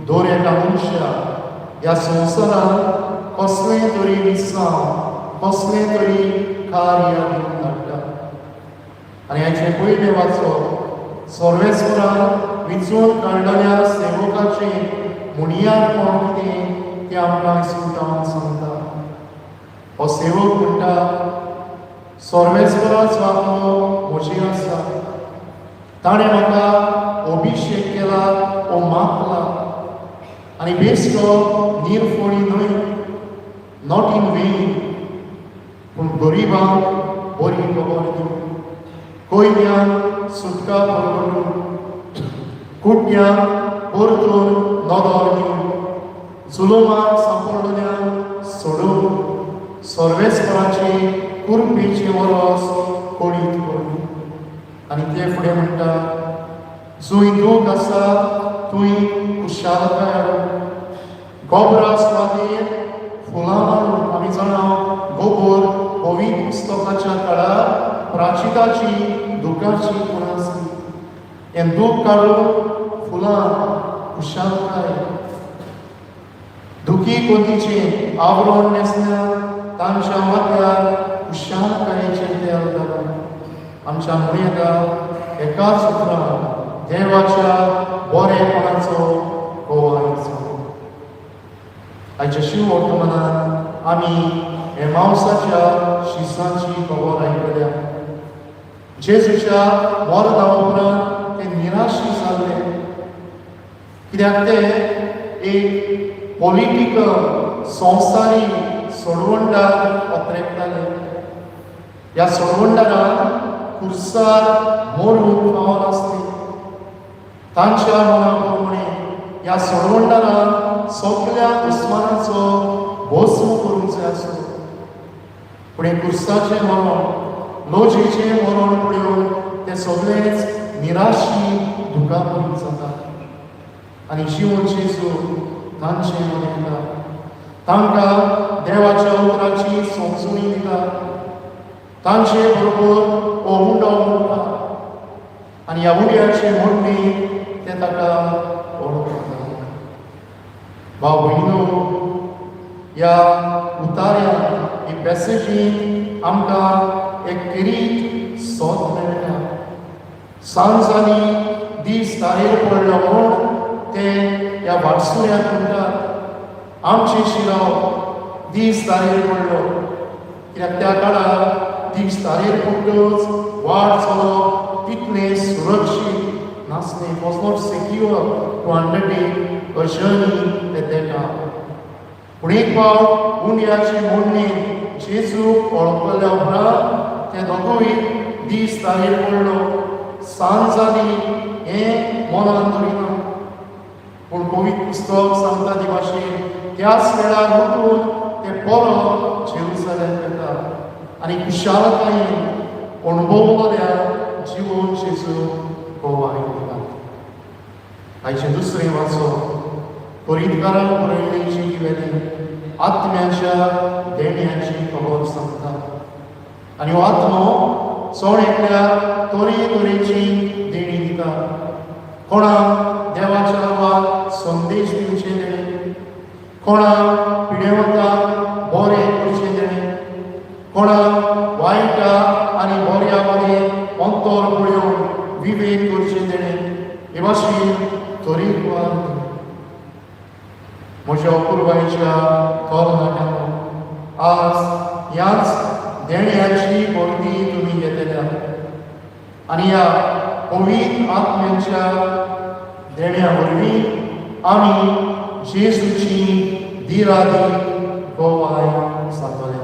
दर एका मनशाक ह्या संवसारांत कसलें तरी विसाव, कसलें तरी कार्य दिवन धाडटा. आनी हाचें पयलें वाचप सर्वेस्वरान विचून काडलेल्या सेवकाचें मुणियारपण कितें तें आमकां इस्कुटावन सांगता. हो सेवक म्हणटा, सर्वेस्वराचो आत्मो म्हजेर आसा. ताणें म्हाका अभिशेक केला ओ मागला आनी बेश्टो निरफळी न्हय, नॉट इन वेन, पूण गरिबांक बरी खबर दिवन, कोयत्यांक सुटका परगटून, कुडण्यांक परतून नदर दिवन, जुलुमाक सांपडलेल्यांक सोडून, सर्वेस्वराचे कुरपेचें वरस कोडीत करून. आनी ते फुडें म्हणटा, जूंय दूख आसा थंय खुशालकाय हाडून, गोबरा सुवातेर फुलां हाडून. आमी जाणां गोबोर पवित्र पुस्तकाच्या काळार प्राचिताची दुखाची खूण आसली. हें दूख काडून फुलां खुशालकाय. दुखी कोतीचें आवरण नेसल्यार तांच्या माथ्यार खुशालकायेचें तेल घालून. आमच्या मयेकार एकाच उतरान देवाच्या बरेपणाचो गोवाय जालो. आयच्या शिव वर्तमानांत आमी एमावसाच्या शिसांची खबर आयकल्या. जेजूच्या मरणा उपरांत ते निराशी जाल्ले, कित्याक ते एक पॉलिटिकल संवसारी सोडवंडार पत्रेकताले. ह्या सोडवंडारान खुर्सार मरूंक पावल आसले. तांच्या मना प्रमाणे ह्या सोडवंडारान सगळ्या दुस्मानाचो भस्म करूंक जाय आसलो. पूण हे खुर्साचें मरण, लोजेचें मरण पळोवन ते सगळेच निराशी दुखापत जाता. आनी जीवन जेजू तांचें मनयता. तांकां देवाच्या उतराची समजुणी दिता. तांचे बरोबर हो उंडो म्हणटा आनी ह्या उंड्याची मोडणी ते ताका ओळखता. भाव भयणो, ह्या उतार्यांत ही मॅसेजींत आमकां एक किरीट सोत मेळटा. सांज जाली, दीस दारेर पडलो म्हूण ते ह्या वाटसुऱ्यांक म्हणटात, आमचे शिराव दीस दारेर पडलो. कित्याक त्या काळार दीस दारेर पडटच वाट चलोवप तितलें सुरक्षीत नासलें. It was not secure to undertake a journey at that time. पूण एक फावट उंड्याची मोडणी जेजूक वळखल्या उपरांत ते दोगूय दीस दारेर पडलो. सांज जाली हें मनान धरिना. पूण पवित्र पुस्तक सांगता ते भाशेन त्याच वेळार उठून ते परत जेरुसलेम येतात आनी खुशालकायेन अणभवल्या जिवन जेजू गोवाय दितात. आयचें दुसरें वाचो कोरिंथकारांक बरयल्ली जिवेली आत्म्याच्या देण्याची खबर सांगता. आनी हो आत्मो चड एकल्या तरेची देणी दिता. कोणाक देवाच्या नांवान संदेश दिवचे देणे, कोणाक पिडेवंतांक बरें करचें देणे, कोणाक वायटा आनी बऱ्या मदें अंतर पळोवन विवेक करचें देणे, हे भाशेन तरेकवार देणी. म्हज्या अपुरबायेच्या तरणाट्यांनो, आज ह्याच देण्याची परती तुमी घेतल्या आनी ह्या पवित्र आत्म्याच्या देण्या वरवीं आमी जेजूची दिरादी गोवाय जातले.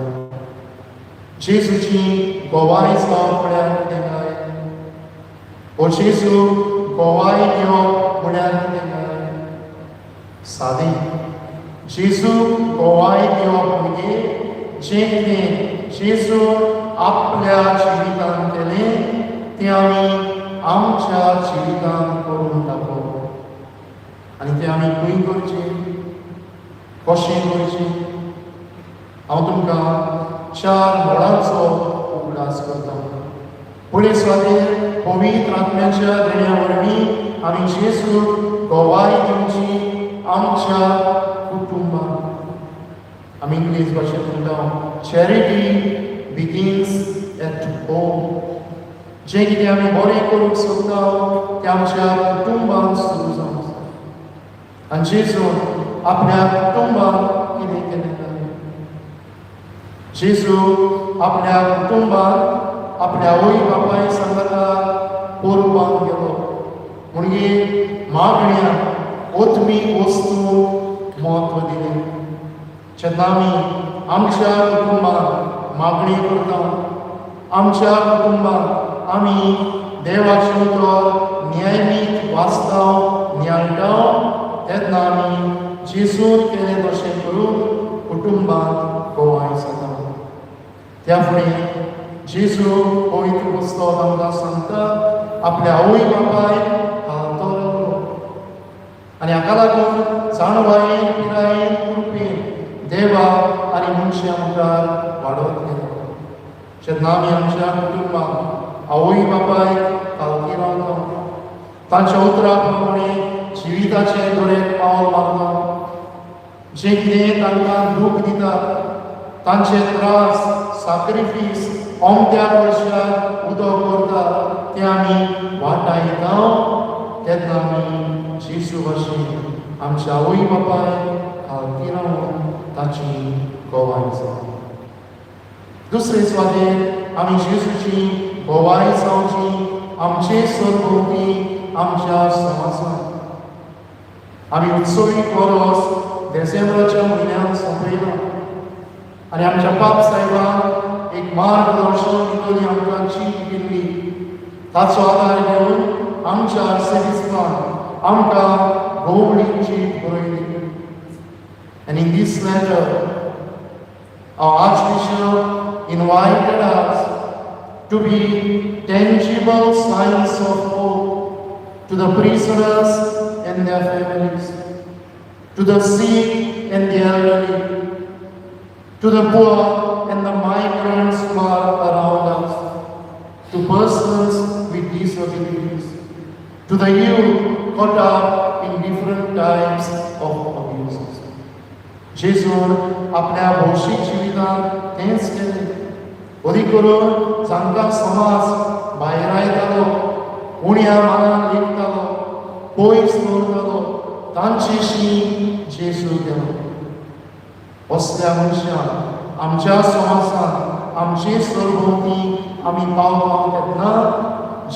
जेजूची गोवाय जावप म्हळ्यार कितें काय? हो जेजू गोवाय घेवप म्हळ्यार कितें काय? सादें. जेजू गोवाय घेवप म्हणजे जें कितें जेजू आपल्या जिवितांत केलें तें आमी आमच्या जिवितांत करून दाखोवप आनी तें आमी खंय करचें, कशें करचें. हांव तुमकां 4 मोडांचो उगडास करता. पयले सुवातेर पवित्र आत्म्याच्या देण्या वरवीं आमी जेजूक गोवाय दिवची आमच्या कुटुंबांत. आमी इंग्लीश भाशेंत म्हणटा चॅरिटी बिगिन्स एट होम. जें कितें आमी बरें करूंक सोदता तें आमच्या कुटुंबांत सुरू जावंक जाय. आनी जेजून आपल्या कुटुंबाक कितें केलें काय? जेजू आपल्या कुटुंबाक आपल्या आवय बापाय सांगता पोरपाक गेलो. म्हणजे मागण्यांक ओतमीक वस्तू म्हत्व दिलें. जेन्ना आमी आमच्या कुटुंबाक मागणी करता, आमच्या कुटुंबाक आमी देवाचें उतर नियमीत वाचता, नियाळटा, तेन्ना आमी जेजून केलें तशें करून कुटुंबांत गोवाय जाता. त्या फुडें जेजू पवित्र पुस्तक आमकां सांगता आपल्या आवय बापाय घालतो लागलो. आनी हाका लागून जाणवायेन पिरायेन कुरपेन देवा आनी मनशा मुखार वाडत गेलो. जेन्ना आमी आमच्या कुटुंबाक आवय बापाय खालती रावता, तांच्या उतरा प्रमाणे जिविताचें दोरेक पावल मारता, जें कितें तांकां दूख दिता, तांचे त्रास साक्रिफीस ओमत्या वर्षाक उदो करता तें आमी वाटायता, तेन्ना आमी जेजू भाशेन आमच्या आवय बापाय खालती रावन ताची गोवाय जाता. दुसरे सुवातेर आमी जेजूची गोवाय जावची आमचे सरभोंवती आमच्या समाजांत. आमी उत्सवीक वरोस डिसेंबराच्या म्हयन्यांत सोंपयला आनी आमच्या पाप साहेबान एक मार्गदर्शन भितरली आमकां चीट दिल्ली. ताचो आदार घेवन आमच्या आर्सेदिस्तान आमकां भोंवडी चीट बरयली. And in this letter, our Archbishop invited us to be tangible signs of hope to the prisoners and their families, to the sick and the elderly, to the poor and the migrants who are around us. persons with disabilities, to the youth caught up in different types of abuses. जेजून आपल्या भौशीक जिवितांत तेंच केलें. ओदी करून जांकां समाज भायर आयतालो, उण्या मानान लेखतालो, पयस दवरतालो, तांचेशी जेजू गेलो. असल्या मनशांक आमच्या समाजांत आमचे सरभोंवती आमी पावता तेन्ना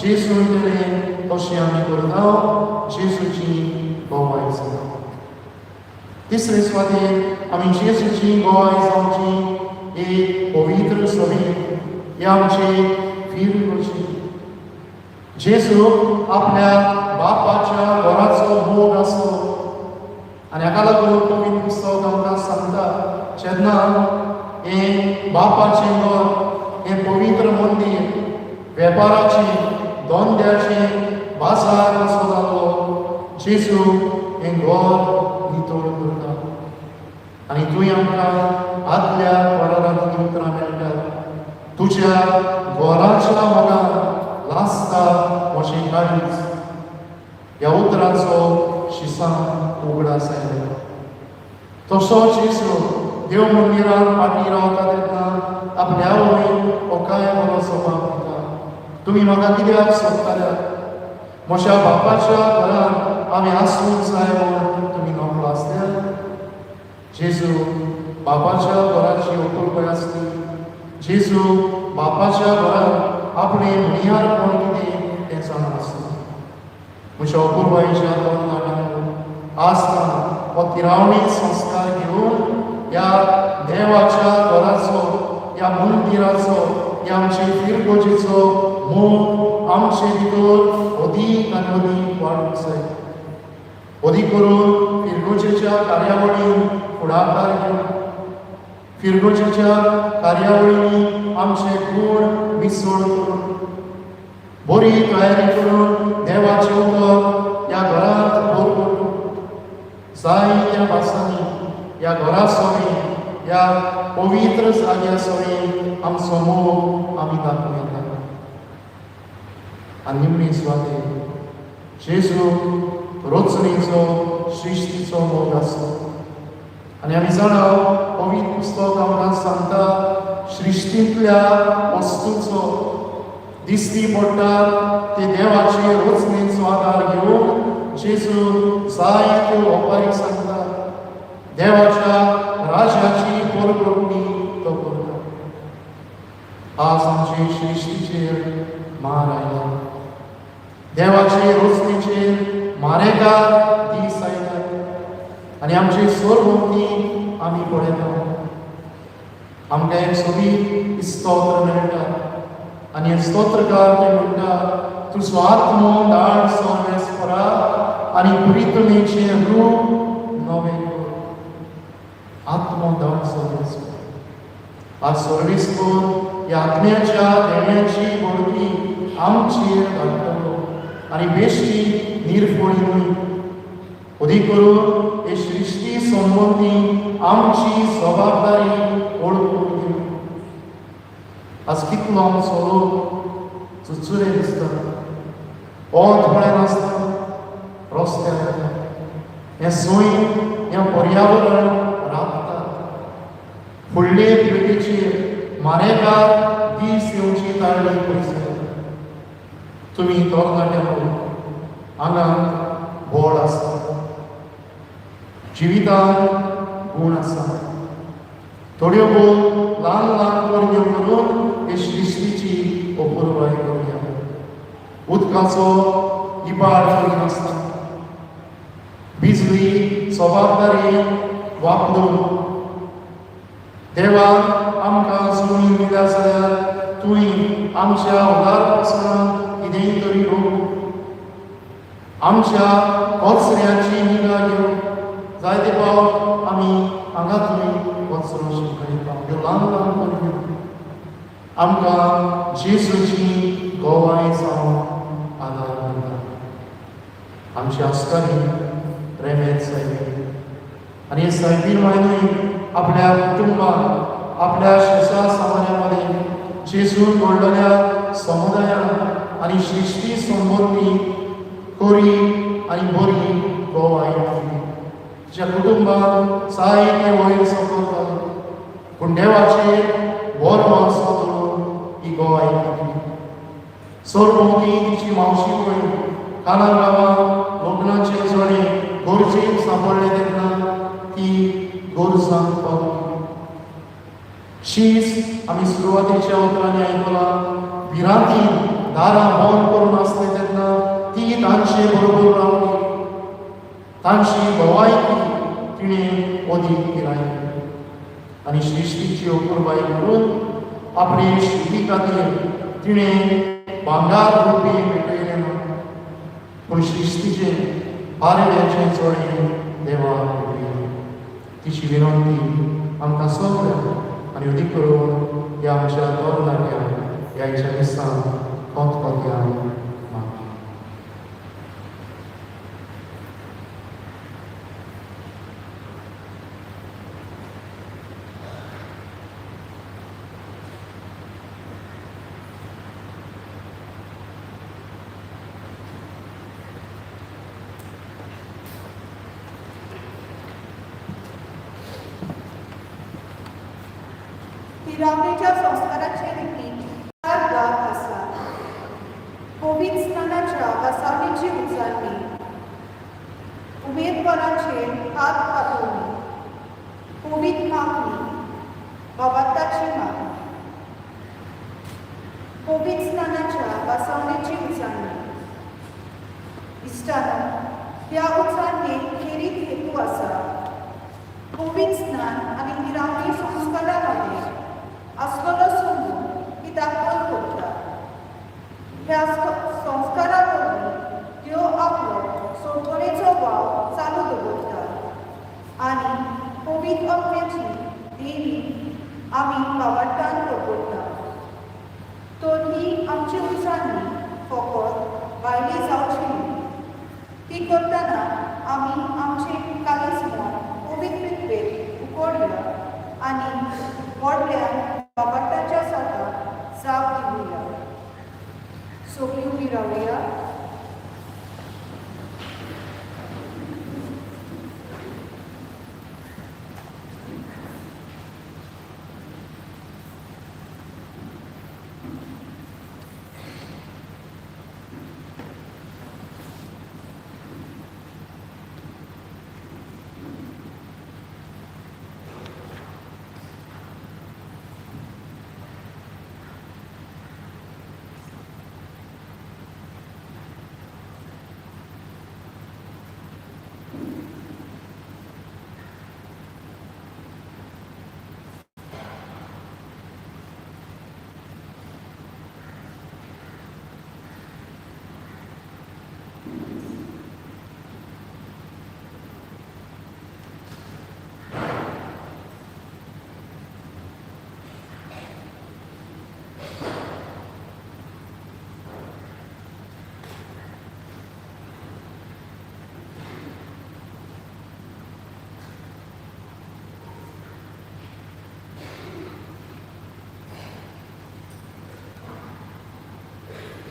जेजून केलें तशें आमी करता. जेजूची गोवाय जाता. तिसरे सुवातेर आमी जेजूची गोवाय जावची एक पवित्र सभे हे आमचे फीर करची. जेजू आपल्या बापाच्या घराचो मोग आसलो आनी हाका लागून पवित्र पुस्तक आमकां सांगता जेन्ना हे बापाचें घर हे पवित्र मंदीर वेपाराचें धंद्याचें बाजार कसो जालो, जेजू हें घर नितळ करता. आनी थंय आमकां आदल्या वरारांतलीं उतरां मेळटात. तुज्या घराच्या मोगान लासता अशें काळीज. ह्या उतराचो शिसान उगडास आयलो. तसो जेजू देव मंदिरांत फाटीं रावता तेन्ना आपल्या आवयक हो काय बरो सभाव दिता. तुमी म्हाका कित्याक सोदताल्यात? म्हज्या बापाच्या घरांत हांवें आसूंक जाय म्हूण तुमी नकळो आसल्यात. जेजू बापाच्या घराची अपुरबाय आसली. जेजू बापाच्या घरांत आपणें म्हणयारपण कितें तें जाणासलो. म्हज्या अपुरबायेच्या तरणाट्यांक आसता हो तिरावणी संस्कार घेवन ह्या देवाच्या घराचो, ह्या मंदिराचो, ह्या आमचे फिरगोजेचो मोग आमचे भितर अदीक आनी अदीक वाडूंक जाय. अदीक करून फिरगोजेच्या कार्यावळींत फुडाकार घेवन फिरगोजेच्या कार्यावळींनी आमचे गूण मिसळ करून बरी तयारी करून देवाचें उतर ह्या घरांत भर करून जायत्या भासांनी ह्या घरा सवयी ह्या पवित्र जाग्या सवयी आमचो मोग आमी दाखोवन येता. आनी निमणे सुवातेर जेजू रोचणेचो श्रिश्टीचो मोग आसलो. आनी आमी जाणा पवित्र पुस्तक आमकां सांगता श्रिश्टींतल्या वस्तूचो दिसती पडटा ते देवाचे रोचणेचो आदार घेवन जेजू जायत्यो ओपारी सांगता. देवाच्या राजाची परगडणी तो करता. आज आमचे श्रिश्टीचेर मार आयला. देवाचे रोचणेचेर मारेकार दीस आयल्यात आनी आमचे सरभोंवती आमी पळयता. आमकां एक सोबीत स्तोत्र मेळटा आनी हे स्तोत्रकार ते म्हणटा तुजो आत्मो धाड सर्वेस्परा आनी प्रितमेचें रूप नवें कर. आत्मो धाड सर्वेस्पर. आज सर्वेस्पर ह्या आत्म्याच्या देण्याची बळगी आमचेर धाडटलो आनी बेश्टी निरफळी न्हय. अदीक करून हे सृश्टी संबंदी आमची जबाबदारी ओळखून घेवं. आज कितलो आमचो लोक चुचुरे दिसता, ओतपळे नासता, रस्त्यार येता, हें सोय हें पर्यावरण राखतात. फुडले पिळगेचेर मारेकार दीस येवची ताळी पयस. तुमी तरणाट्या आंगांत बळ आसता, जिवितांत गूण आसा. थोड्यो भोव ल्हान ल्हान परग्यो करून हे सृश्टीची अपुरबाय करुया. उदकाचो इबाड करिनासता, बिजली जबाबदारी वापरून देवान आमकां जमीन दिल्या जाल्यार तुवें आमच्या उदारपणान कितेंय तरी रोव. आमच्या कचऱ्याची निगा घेवन जायते फावट आमी हांगा थंय कचरो शिंकयता. ह्यो ल्हान ल्हान परग्यो आमकां जेजूची गोवाय जावन आदार करता. आमची आस्कारी प्रेमेत सायबीण आनी हे सायबीण मायनूय आपल्या कुटुंबान आपल्या शेजा सामान्या मदें जेजून घडलेल्या समुदायान आनी श्रिश्टी संबंदी खरी आनी बरी गोवायकी ज्या कुटुंबात जायते वयर सकल पूण देवाचेर बरो आसलो दवरून ही गोवायकी सरभोवती तिची मावशी भयण काना गांवांत लग्नाचे जोडे गोरजेक सांपडले तेन्ना ती गोरसांक पावली. शीस आमी सुरवातेच्या उतरांनी आयकलां भिरांती दारां बंद करून आसले तेन्ना ती तांचे बरोबर रावली. तांची भोवायकी तिणें ओदीक पिरायली आनी श्रिश्टीची अपुरबाय करून आपणे श्रुती खातीर तिणें भांगार रुपी भेटयलें ना पूण श्रिश्टीचे पारव्याचें जोडें देवाक भेटयलें. तिची विनंती आमकां सगळ्यांक आनी अदीक करून ह्या आमच्या तरणाट्यांक ह्याच्या दिसान कोंतकोत्यान मागता. पिरावणेच्या संस्काराचे रितीन 4 भाग आसात. पवित्र स्नानाच्या वसावणेची उजळणी, उमेदवारांचेर हात पातळणी, पवित्र मागणी, बाबाताची मागणी. पवित्र स्नानाच्या वसावणेची उजळणी. इश्टानो, ह्या उजळणेक खेरीत हेतू आसा. पवित्र स्नान आनी पिरावणी संस्कारामध्ये असलेलो समूह ही दाखल करता. ह्या संस्कारा वरवीं त्यो आपलो सोडवणेचो वाव चालू दवरता आनी पवित्र अग्न्याची देणी आमी वावरतान दवरता. तर ही आमची उजळणी फकत भायली जावची न्ही. ती करतना आमी आमचे काळीज मन पवित्रतेक उकोडया आनी व्हडल्या बाबाताच्या साथाक जाप दिवया. सगळीं उबी रावया.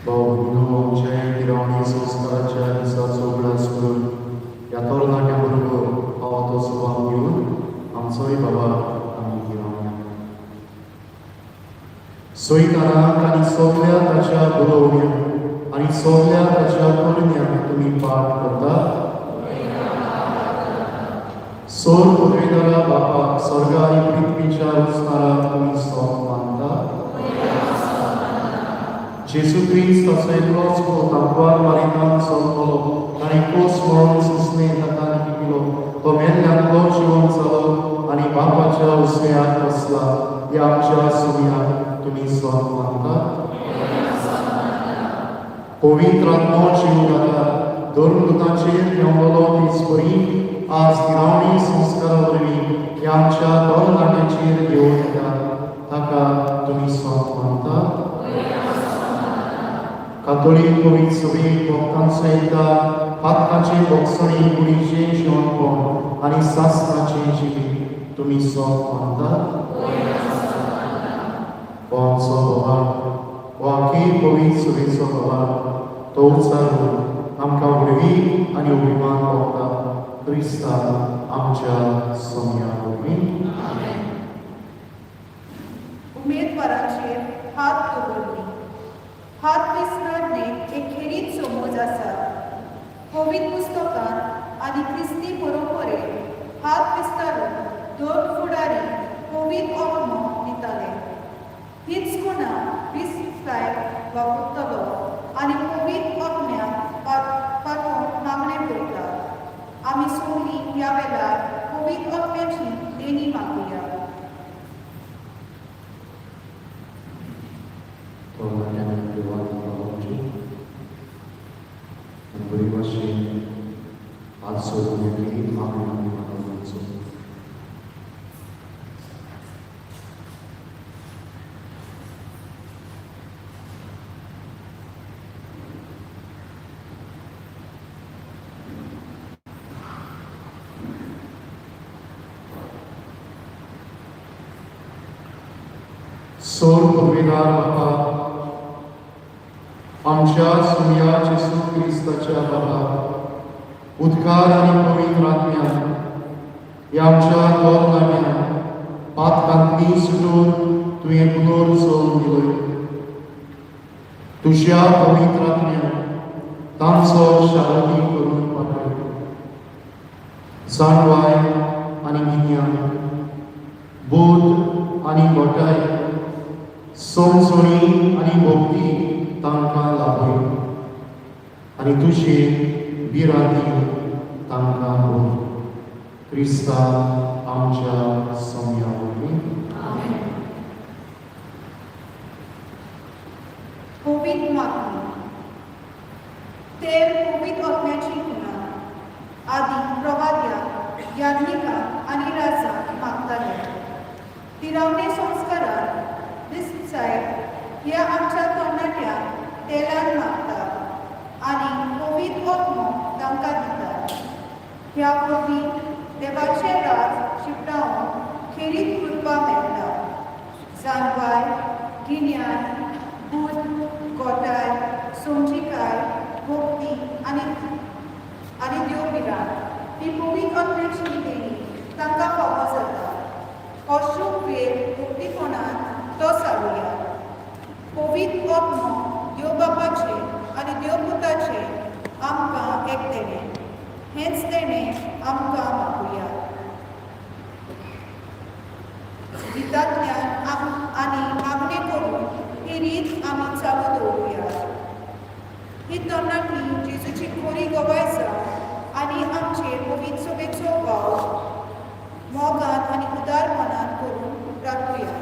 भगिनो आमचे पिरावणी संस्काराच्या दिसाचो उगडास करून ह्या तरणाट्या बरोबर हांव तो सुवात घेवन आमचोय बाबा आमी पिरावण्या सोयकारांक आनी सगळ्या ताच्या बरोवण्यांक आनी सगळ्या ताच्या तरण्यांक तुमी पाठ करता. सोर पदवेदारा बापाक स्वर्ग आनी पृथ्वीच्या रचणाराक तुमी सोप मानता. जेसू क्रिस्त ताचो एकलोच पूत आग्वाद मारितान चलतलो आनी कोस म्हणून सुस्ने ताका पिलो तो मेल्ल्यांतलो जिवन जालो आनी बापाच्या उस्म्याक बसला. ह्या आमच्या सुमयाक तुमी सोप मानता. पवित्र आत्मो जीव घाता धर्मदूतांचेर देंवलेलो दिसभरी आज पिरावणी संस्कारा वरवीं ह्या आमच्या तरणाट्यांचेर घेवन येता. ताका तुमी सोप मानता. कातोलीक पवित्र सभेक भक्तांचो एकदा पातकाचे भोगसणी कुडीचें जेवणपण आनी सासणाचें जिवीत तुमी सोप मानता. हो आमचो भोवाक वाकी पवित्र सभेचो हवाल तो उचारून आमकां उडवी आनी अभिमान भोगता क्रिस्ता आमच्या सोम्या वरवीं. उमेदवारांचेर हात दवरली. हात विस्तारणे एक खेरीत समज आसा. पवित्र पुस्तकांत आनी क्रिस्ती परंपरेत हात विस्तारून दोन फुडारी पवित्र ओग्नो दिताले. हीच खुणां क्रिस्ताय वापरतलो आनी पवित्र ओग्न्याक पातून मागणें करता. आमी सगळीं ह्या वेळार पवित्र ओग्न्याची देणी मागुया. तो मान्यान देवाक पावोवची आनी बरी भाशेन आज सोडून मागणी मागोवचो. सोर पवित्रार बापा, आमच्या सुम्या जेसू क्रिस्ताच्या बाबा, उदकार आनी पवित्र आत्म्यान ह्या आमच्या दोन पातकांतली सुटून तुवें पुनर्जल्म दिलोय. तुज्या पवित्र आत्म्यान तांचो शांती करून पाठय. जाणवाय आनी गिन्यान, बोध आनी गोटाय, समजणी आनी भक्ती तांकां लाभय आनी तुजे बिरांती तांकां भोग. क्रिस्ता आमच्या सोम्या वरवीं. पवित्र मागणी. तेर पवित्र ओग्न्याची खुणां आदी प्रवाद्या, याज्ञिका आनी राजाक मागताले. तिरावणे संस्कारांत दिसचाय ह्या आमच्या तरणाट्यांक तेलान मागता आनी पवित्र ओग्नो तांकां दिता. ह्या वरवीं देवाचें राज शिपटावन खेरीत कृपा मेळटा. जाणवाय, गिन्यान, बुध, गोटाय, समजिकाय, भक्ती आनी देवबिरां ही पवित्र ओग्न्याची देणी तांकां फावो जाता. हो शुभ वेळ भक्तीपणान तो सारुया. पवित्र ओग्नो देव बापाचे आनी देव पुताचे आमकां एक देणें. हेंच देणें आमकां मागुया. गितांतल्यान आनी मागणी करून ही रीत आमी चालू दवरुया. ही तरणाटी जेजूची खरी गवाय जावन आनी आमचेर पवित्र सभेचो वाव मोगान आनी उदारपणान करून राखुया.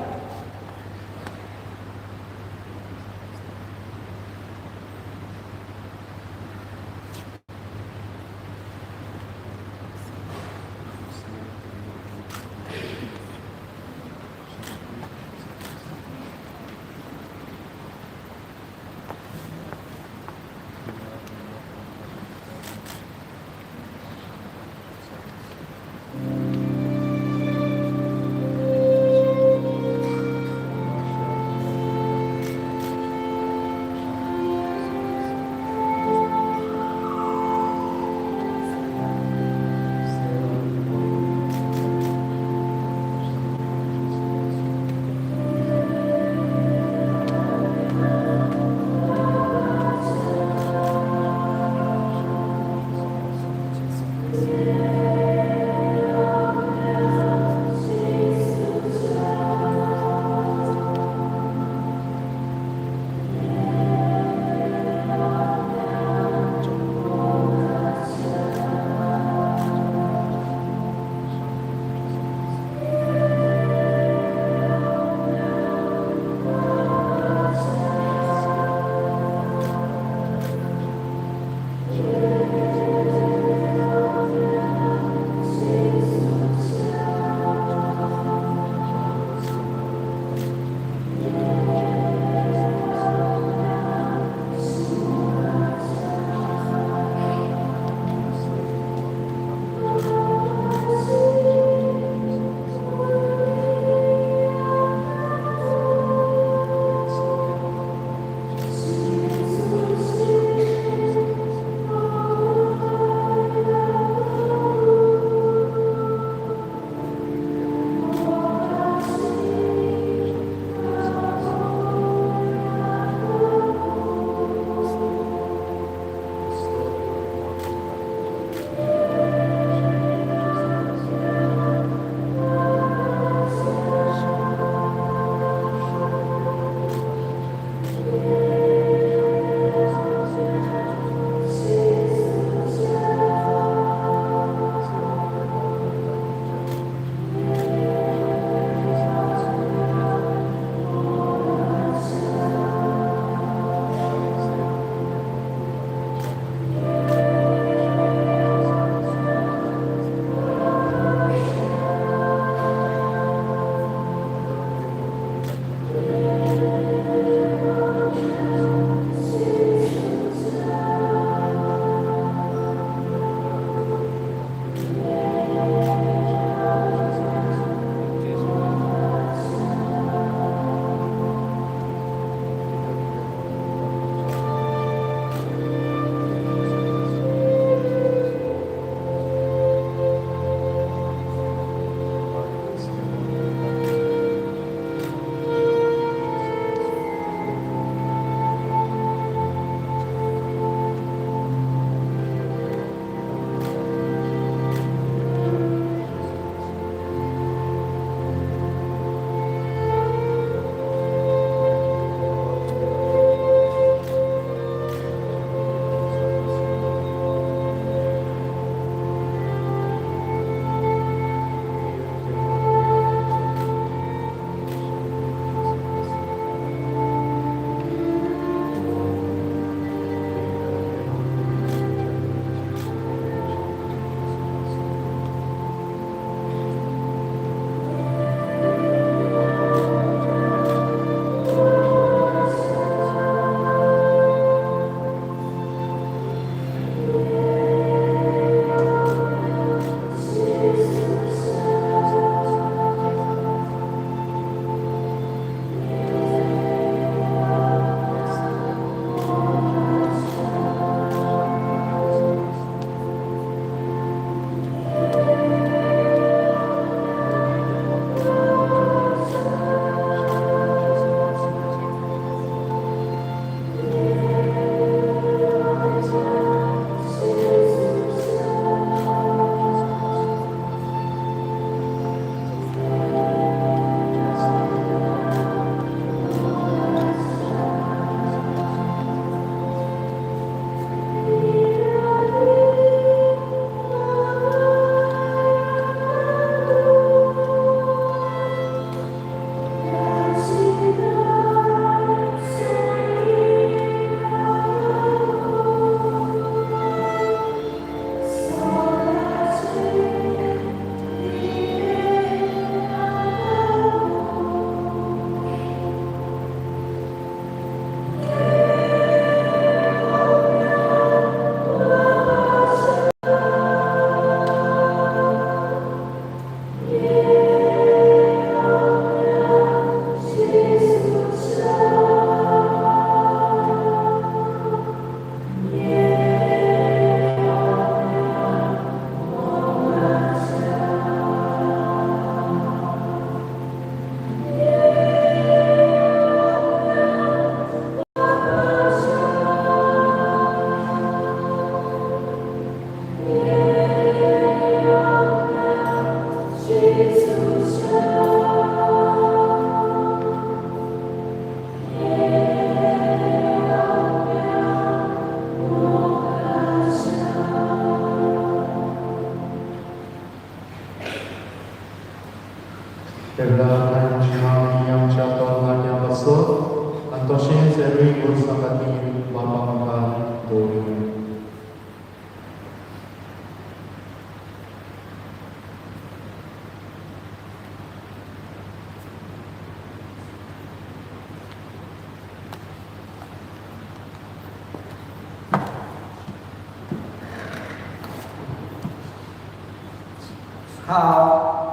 हांव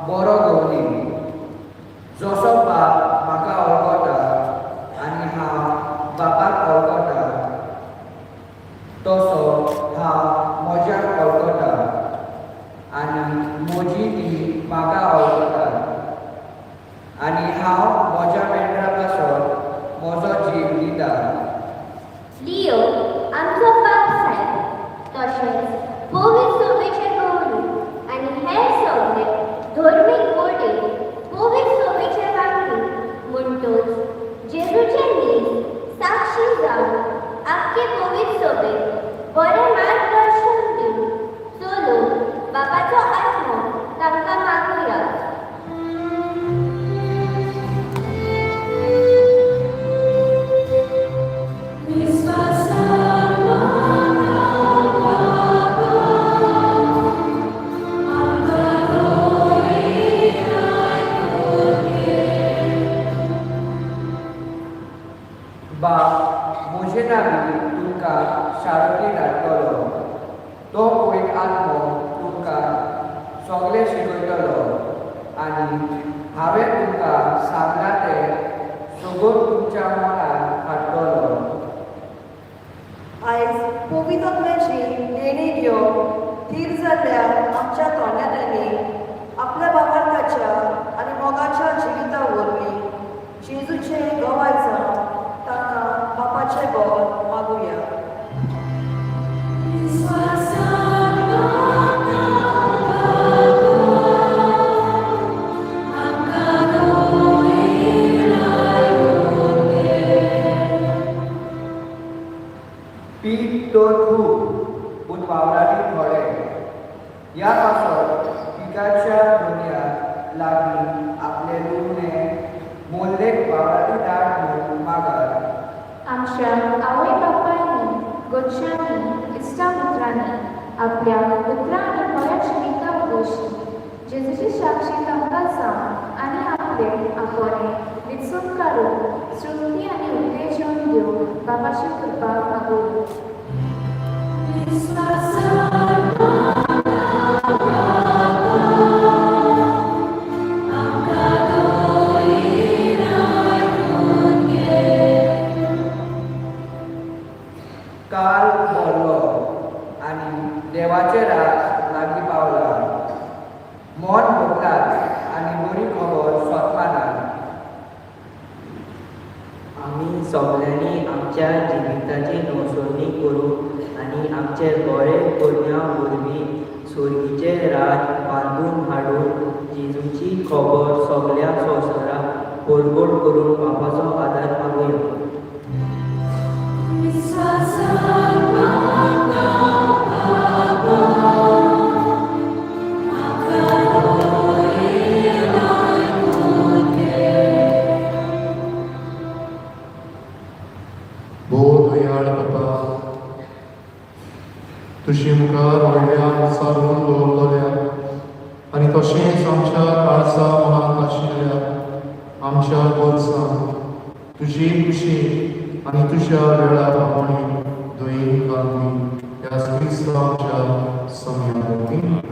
बरो गवली जसो बाप म्हाका वळखता आनी हांव बापाक वळखता तसो हांव म्हज्याक वळखता आनी म्हजी ती म्हाका वळखता आनी हांव म्हज्या मेंढरा पासत म्हजो जीव दिता. लिओ आमचो बाप सायब तशेंच पवित्र सभेचे गौरव आनी हेर सगळे धर्मीक गोडे पवित्र सभेचे वांगडी म्हणटच जेजूचे नीज साक्षी जावन आख्खे पवित्र सभेक बरें मार्गदर्शन दिवन चलून बापाचो आत्मो तांकां मागुया. बाप म्हजे नांवी तुमकां शाळेंत धाडटलो तो पळय आत्मो तुमकां सगळें शिकयतलो आनी हांवें तुमकां सांगलां तें सगळं तुमच्या मनांत हाडटलो. आयज पवित्र आत्म्याची देणी घेवप थीर जाल्ल्या आमच्या तोंडांनी आपल्या बाबार्थाच्या आनी मोगाच्या जिविता वरवीं जेजूचे गवाय जावन तांकां बापाचे बोर मागुया. पीक तो खूब पूण वावरांनी थोडे ह्या पासत पिकाच्या दुनियाक लागीं आपले लुवणे मोल्लेक वावरांनी धाड म्हणून मागात. आमच्या आवय बापायनी गोडशांनी इश्टा मित्रांनी आपल्या पुत्रा आनी बऱ्या जिविता उगोवची जेजूची साक्षी तांकां जावन आनी आपले आपोणे विचून काडून श्रुती आनी उत्तेजन दिवन बापाची कृपा मागूया. काल भरलो आनी देवाचे रात लागीं पावला. मन भोगतात आनी बरी खबर सोंपमानात. आमी सगळ्यांनी आमच्या जिविताची नोंदणी करूं आनी आमचे बरे करण्या वरवीं सुर्गीचे राज बांदून हाडून जेजूची खबर सगळ्या संवसाराक परगट करून बापाचो आदार मागुया. दयाळ बापा तुजी मुखार व्हडल्या सारून दवरलेल्या आनी तशेंच आमच्या काळजा मनांत आशिल्ल्या आमच्या वर्सां तुजी खुशी आनी तुज्या वेळा प्रमाणे दयेन घालून ह्या क्रिस्त आमच्या समयांत.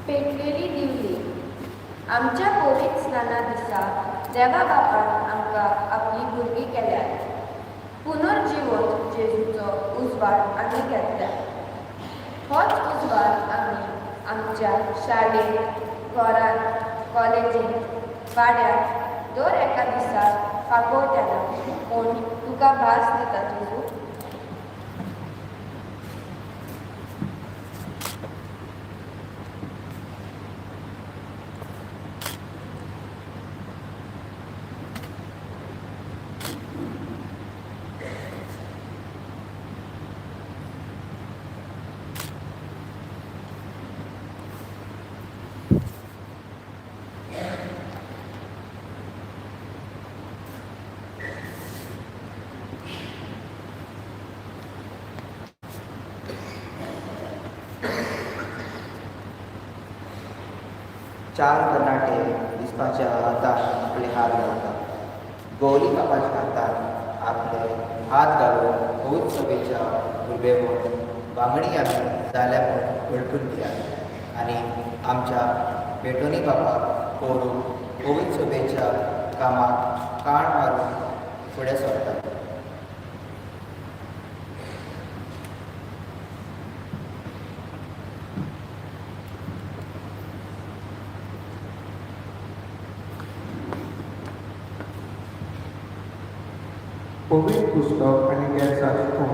पेटलेली दिवली आमच्या पवित्र स्नाना दिसा देवा बापान आमकां आपली भुरगीं केल्यात. पुनर्जिवंत जेजूचो उजवाड आमी घेतल्या. होच उजवाड आमी आमच्या शाळेंत घरांत कॉलेजींत वाड्यार दर एका दिसा फागोवतना म्हूण तुका भास दिता जेजू. 4 तरणाटे दिसपाच्या हातान आपले हात घालतात. गौरी कापाच्या हातान आपले हात घालून पवित्र सभेच्या उर्बेवर वांगडी आमी जाल्या म्हूण वळखून दियात आनी आमच्या पेटोनी बापाक कोरून पवित्र सभेच्या कामाक काण मारून फुडें सरतात. कोविड पुस्तक आणि गॅसाचे कोण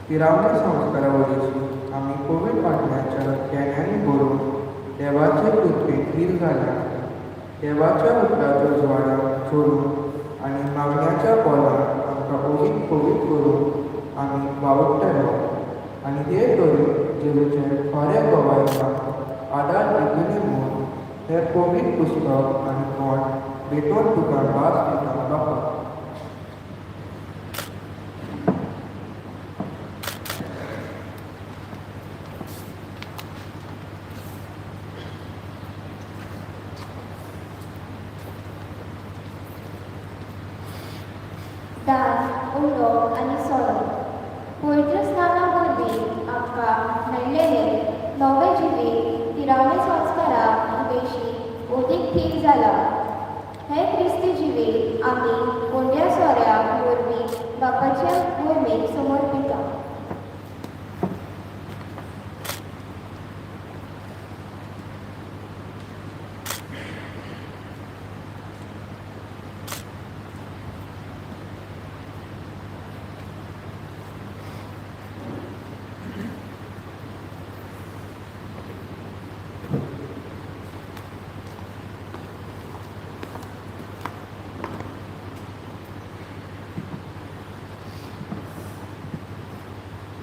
तिरावण्या संस्कारावरची आम्ही कोविड वाटण्याच्या ज्ञानाने बरोवन देवाचे पृथ्वीक हीर घाल्या देवाच्या उतराच्या ज्वाळाक चोरून आनी मागण्याच्या बोलान आमकां ओगीत कोवीड करून आमी वावुरतले आनी हे करून जेजूचे खरे गोवायकांक आदार दितली म्हूण हे कोविड पुस्तक आनी कोण भेटोवन तुका वास दिता बापा. दान उलोवप आनी सोडप पवित्र स्नाना वरवीं आमकां मेळ्ळेले नवे जिवीत तिरावणे संस्काराक उदेशी ओदीक थीक जाला. हे क्रिस्ती जिवीत आमी कोंड्या सोऱ्याक वरवीं बापाच्या मोहिमेक समर्पिता.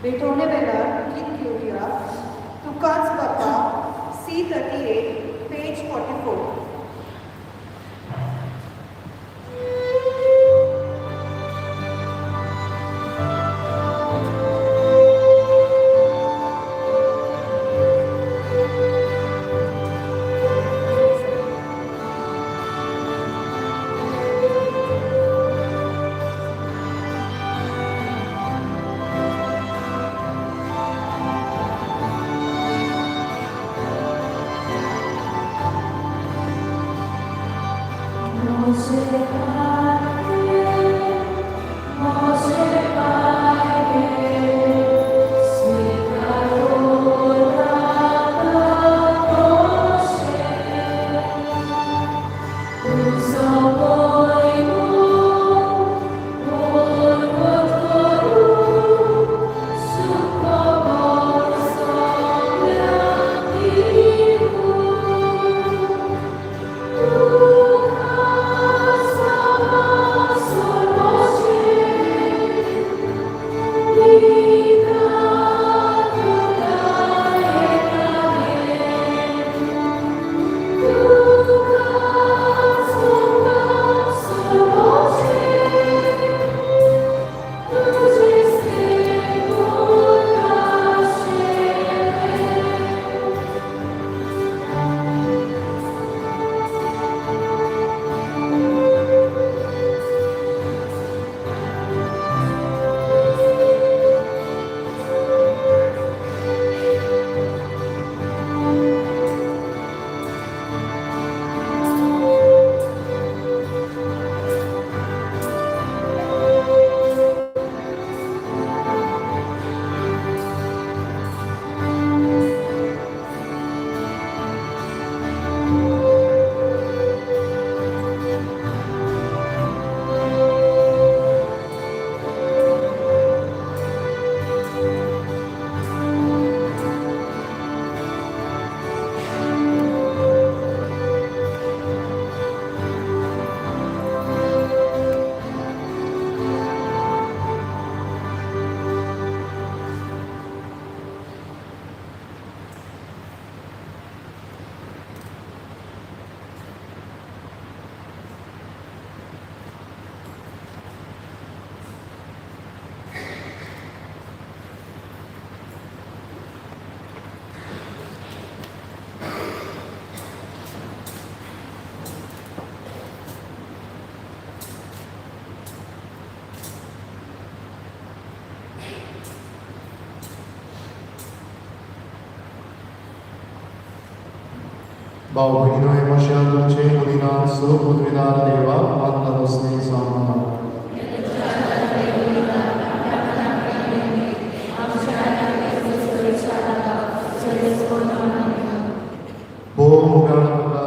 भेटवणे वेळार गीत घेवया. तुकाच बापा C38 पेज 44. Sa भाव भयणीनो म्हज्या तुमचे मुदिनार स पदवीदार देवा मागता असले सांगता भोव मुगाळ तुका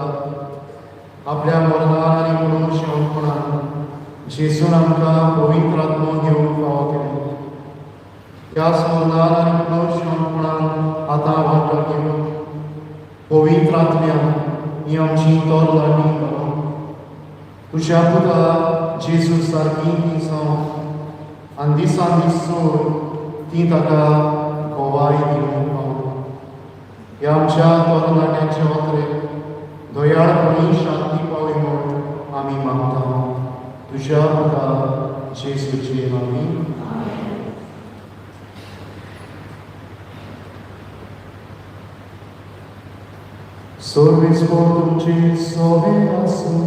आपल्या मरणान आनी म्हणून शेवटपणान जेजून आमकां पवित्र आत्मो घेवंक फावो केलो त्याच मरणान आनी म्हणून शेवटपणान आतां वांटो घेवन पवित्र आत्म्यान ही आमची तोर लागीं करून तुज्या पुता जेजू सारकी ती जावन आनी दिसान दीस चड ती ताका गोवाय दिवंक पावली ह्या आमच्या तोरणाट्याच्या वत्रेक दयाळपणी शांती पावली म्हूण आमी मागता तुज्या पुता जेजूचे नांवान सर्वेस्पो तुमचे सोवे आसूं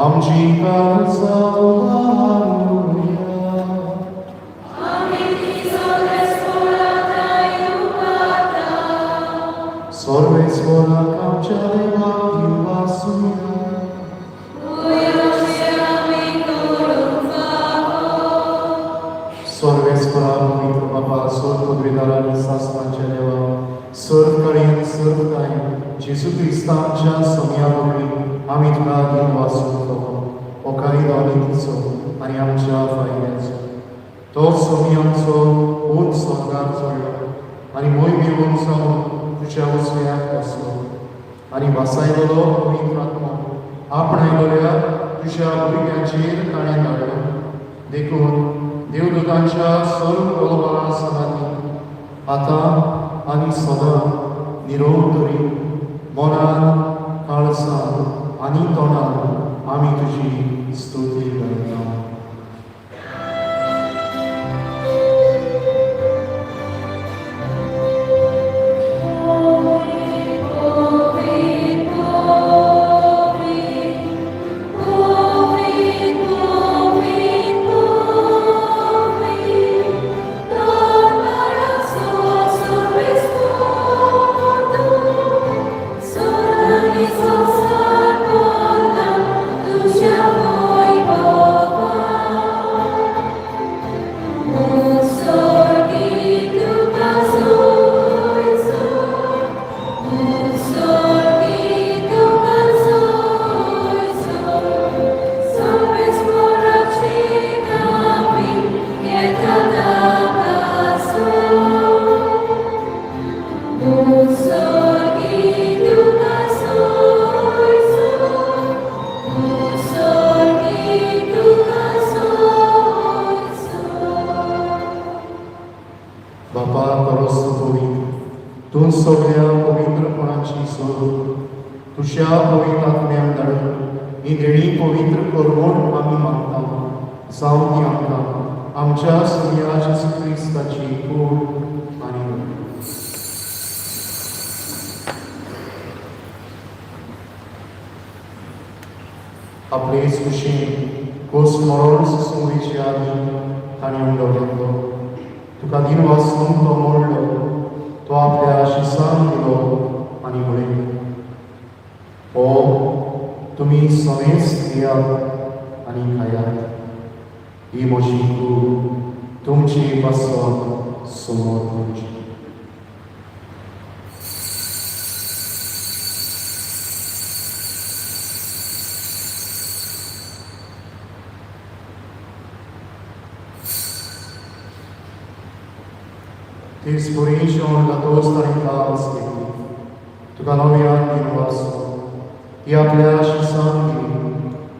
आमची काळजां वारुया सर्वेस्पराक आमच्या देवाक दिवसूया सर्वेस्परा पवित्र बाबा सर्व पदवीदारांनी शास्त्रांच्या देवा सर्व कळी आनी सर्व काय जेजू क्रिस्तांच्या समया वरवीं आमी तुका घेवन वाचूंक हो काही दानितीचो आनी आमच्या फायद्याचो तो समी आमचो ऊंच स्वर्गार चडलो आनी मोहिमेवून जावन तुज्या उजव्याक बसलो आनी वासायलो पवित्र आत्मो आपणायलोल्या तुज्या भुरग्यांचेर ताणें धाडलो देखून देवदूतांच्या सर्व कोलबा सदांनी आतां आनी सदां निरोधरी मनान काळजान आनी तोंडान आमी तुजी स्तुती करता बापा परस्त पवित्र तूं सगळ्या पवित्रपणाची सोड तुज्या पवित्र आत्म्यान धाडून ही देणी पवित्र कर म्हूण आमी मागता जावं ती आमकां आमच्या सगळ्या जेजू क्रिस्ताची कूड आनी आपलेच कुशीन कोस मरण सुसुंगेचे आदी ताणें उंडो घेतलो तुका दिन वाचून तो मोडलो तो आपल्या शिसान दिलो आनी म्हणले हो तुमी समेस घेयात आनी खायात ही म्हजी कूड तुमची पासत समोर तुमची Ti sporiscono la tua starincanza, tu canoviani in vaso, ti apleaci santi,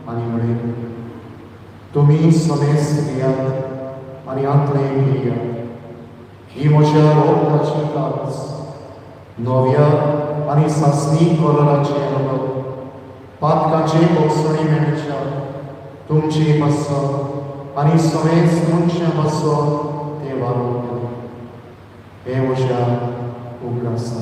animali. Tu mi samesti viat, aniantle via, imocia rota citas, novia, ani sasni colora cielo, patka cebo soni menecia, tumci passa, ani sames nuncia passo, te varo. Emoja ugrasa.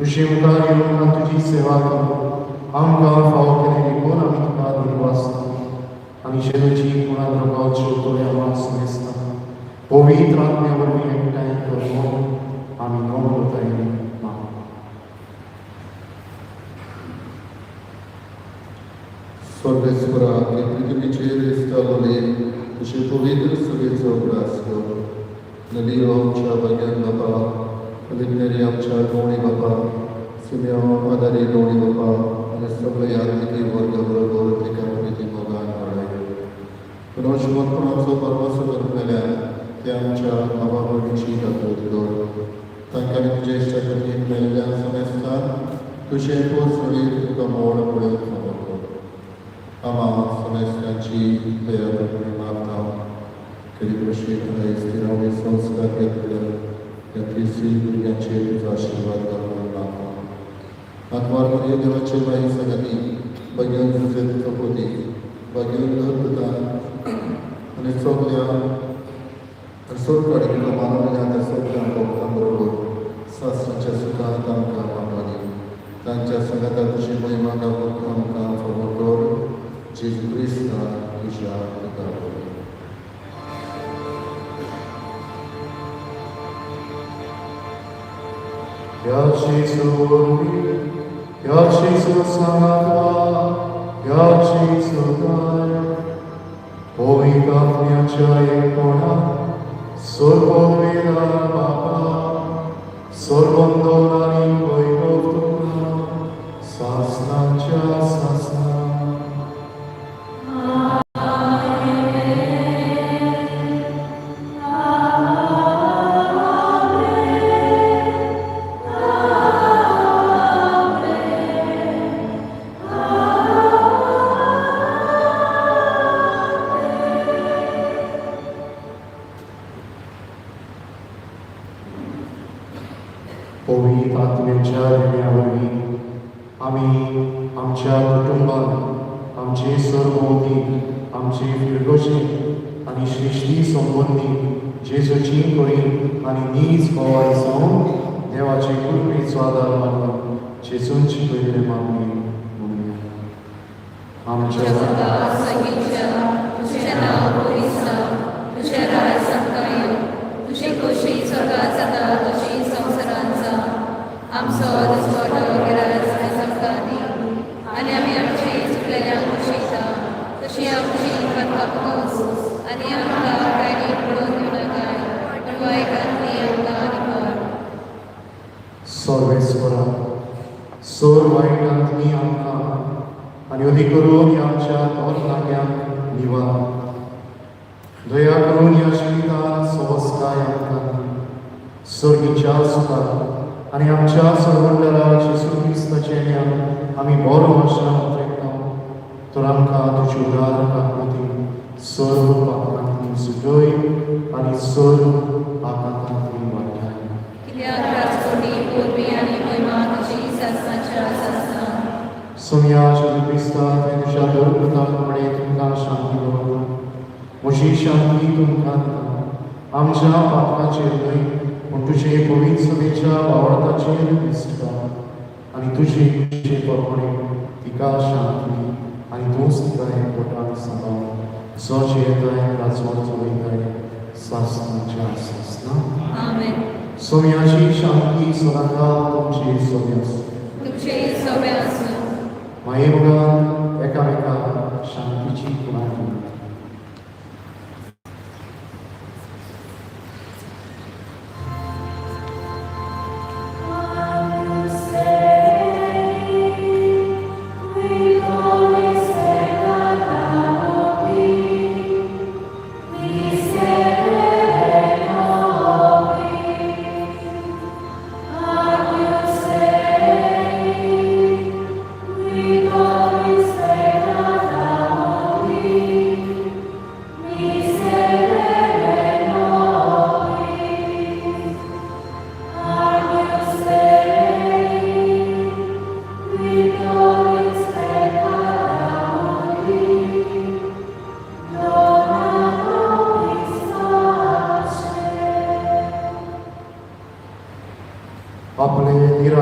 तुझे मुखार येवन तुझी सेवा करू आमकां फावो केलेली कोण आमी तुका दिवस्त आनी शेजूची कोणा रगावच्यो तोऱ्या आम्हाला सुमेस्ता पवित्र आत्म्या वरवीं एकठांय करून आमी नोंद स्वर्गेश्वरा हे पृथ्वीचेर दिसतालोले तुजे पवित्र सभेचो उगडास कर नलियो आमच्या भगिनी बाबा विज्ञानी आमच्या दोणी बाबा सुम्या आदारी दोणी बाबा आनी सगळे यात्रिकी वर्ग बरोबर एका प्रिती मोगान वाडय रोजवंतपणाचो परवासो करतल्या ते आमच्या बाबा भगिनीची दाखोवत कर तांकां आनी तुजे इश्टा खातीर मेल्ल्या समेस्तान तुजे पोसळीत तुका मोड पळोवन फावो कर आमा समेस्तांची दया करून मागता कधी प्रश्न स्थिरावणी संस्कार घेतले या तिसरी भुरग्यांचेर तुजो आशिर्वाद घालून मागता आत्मार करियो देवाचे बाई सगळ्यांनी भगिनी तुजे चपोती भगिनी दत्तदान आनी सगळ्या सोडकडे मानवल्या त्या सगळ्या लोकां बरोबर सासऱ्याच्या सुखांत आमकां मागणी तांच्या संगता तुजी महिमा गावून आमकां फावो कर जेजू क्रिस्ता तुज्या पिता या Jesu samotna, ja Jesu daj, powitania ekona, sorbotveda Baba, sorbondonani vojvoduna, sasnača sasna. पवित्र आत्म्याच्या दिव्यावरवी आम्ही आमच्या कुटुंबात आमचे सरभोवती आमचे फिरगोचे आणि सृष्टी संबंधी जेजूची करी आणि नीज भवाय जावन देवाचे कृपेचो आदार मानून जेजूंची पयले मागणी म्हणूया. आमच्या तुझे नाव पवित्र तुझे राय संकाय तुझे खोशी सगळा जाता तुझी संवसारांचा आमचो दिसवटो गिरायस संकानी आनी आमी आमची चुकलेल्या खुशीता तशी आमची पातकापूस आनी आमकां कांय पडून दिवनाकाय पण वायकांतली आमकां निवाड. सर्वेस्वरा सोर वायटांतली आमकां आनी अदी करून आमच्या तोरणाग्यांक निवाड. दया करून या जिवितांत सोवस्काय आमकां सर्गीच्या सुखांत आनी आमच्या सर्वंडरा जेजू क्रिस्ताचे ज्ञान आमी बरो आशा उतरयता तर आमकां तुजी उदार काकमती सर्व पापांतली सुटय आनी सर्व आकांतांतली वाटाय. कित्याक राजकोटी पोरबी आनी महिमा तुजी सासणाच्या सासना सोम्या जेजू क्रिस्ता तुवें तुज्या धर्मतांकडे तुमकां शांती दवरता. म्हजी शांती तुमकां दिता. आमच्या पातकाचेर न्हय पूण तुजे पवित्र सभेच्या वावरताचेर दिसता आनी तुजे परपणे तिका शांती आनी तूंच तिका हे पोटांत सांबाळ जोचे येताय राजवट वयताय सासणाच्या सासना. आमेन. सोम्याची शांती सदांकाळ तुमचे सोबे आसूं. तुमचे सोबे आसूं. माये मगान एकामेकाक शांतीची खुणाय दिवं. We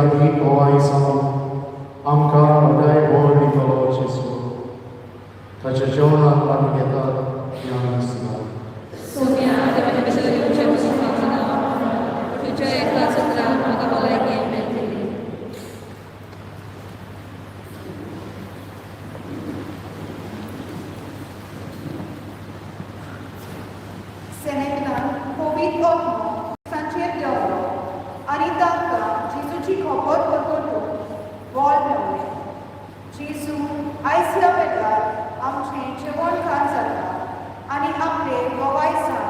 वेळार ही गोवाई सावन आमकां मोठाय व्हड दितलो जेजू. ताच्या जेवणाक आमी घेतात ती आमी दिसतात. सोम्या देवाच्या कशाला घेवचें वचून म्हाका तुज्या एकला सत्रांत म्हाका भलायकी मेळटली. सेनेतल्यान कोवीड सांचेर देंवलो आनी तांकां जेजूची खबर बरोबर बॉल मेळ्ळें. जेजू आयज ह्या वेळार आमचें जेवण खाण जाता आनी आपले गोवायसान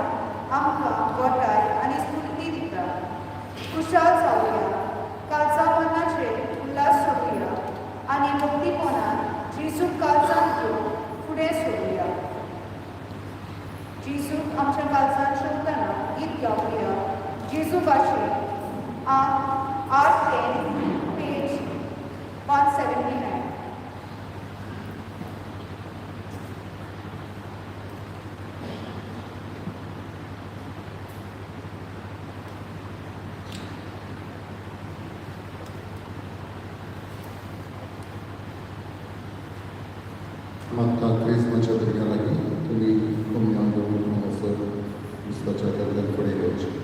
आमकां गोठाय आनी स्फूर्ती दिता. खुशाल जावया, काळजा मनाचेर उल्हास सोडुया आनी भक्तीपणान जेजू काळजान घेवन फुडें सरुया. जेजूक आमच्या काळजान शोधतना गीत गावया. जेजू भाशेन R10 पेज 179. मागता क्रिस्मसच्या भुरग्यां लागीं तुमी कम्युनियन दवरून हांगासर दिसपाच्या कडल्यान फुडें येवचें.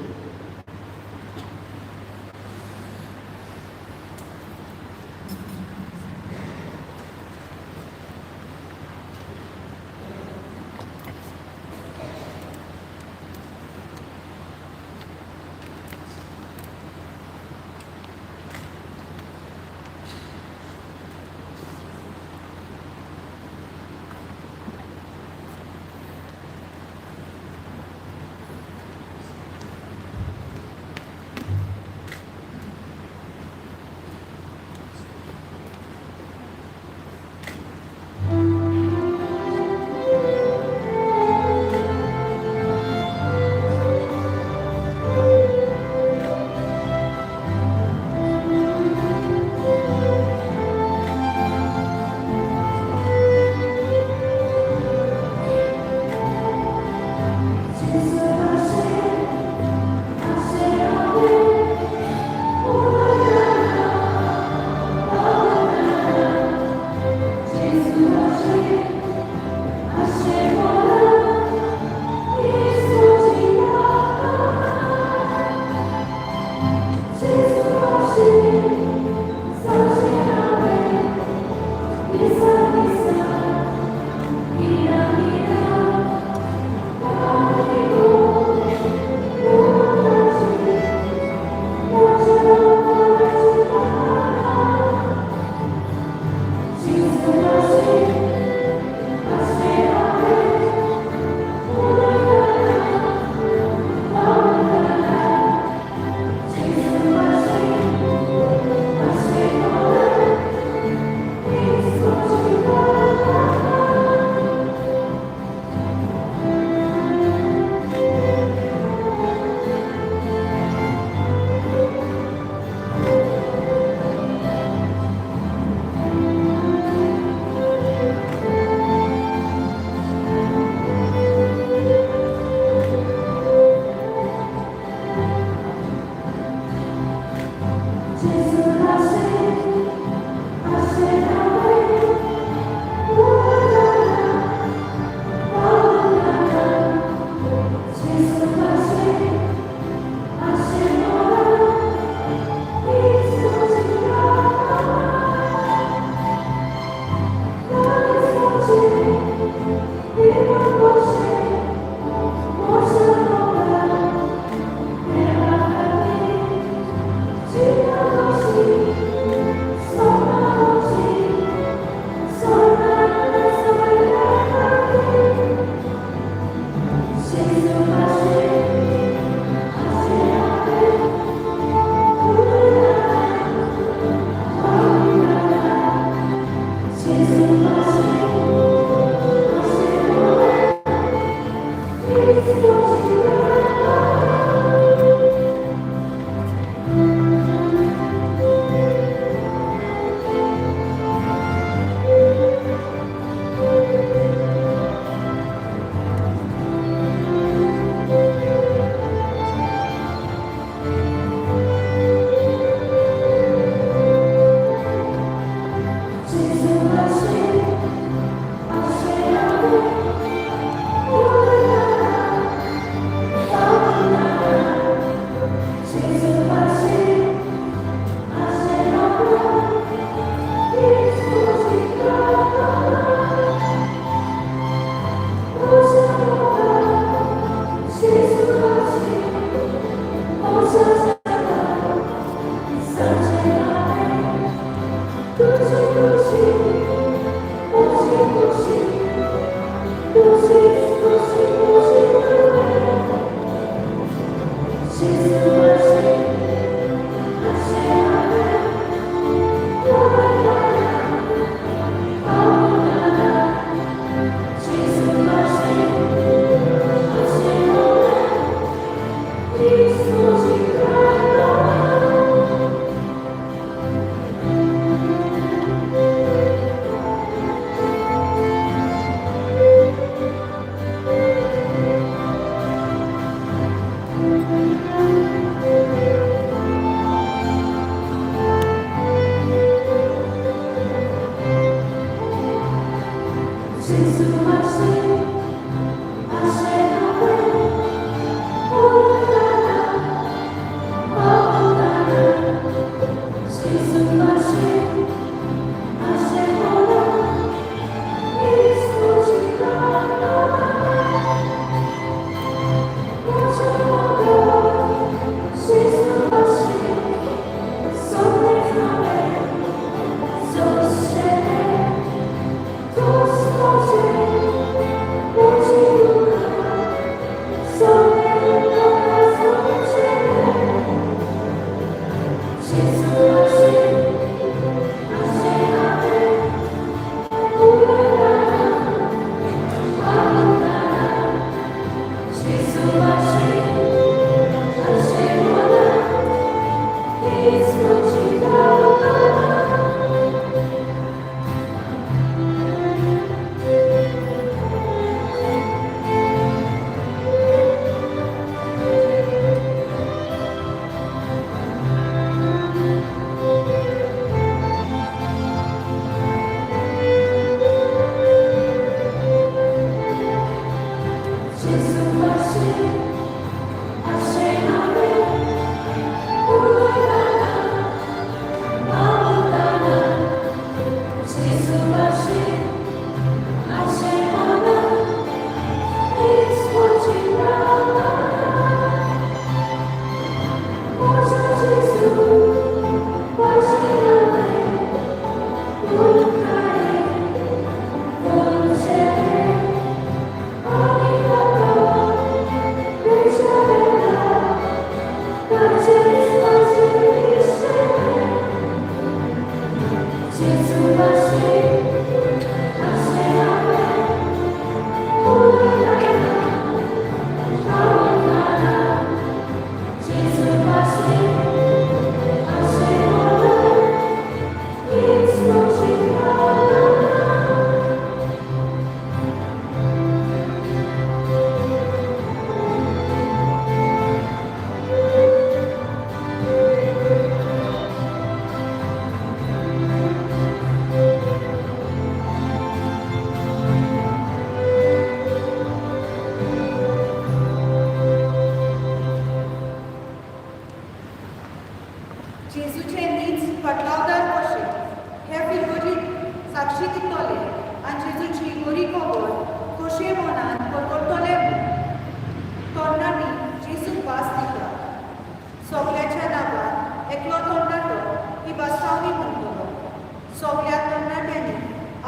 सगळ्या तरणाट्यांनी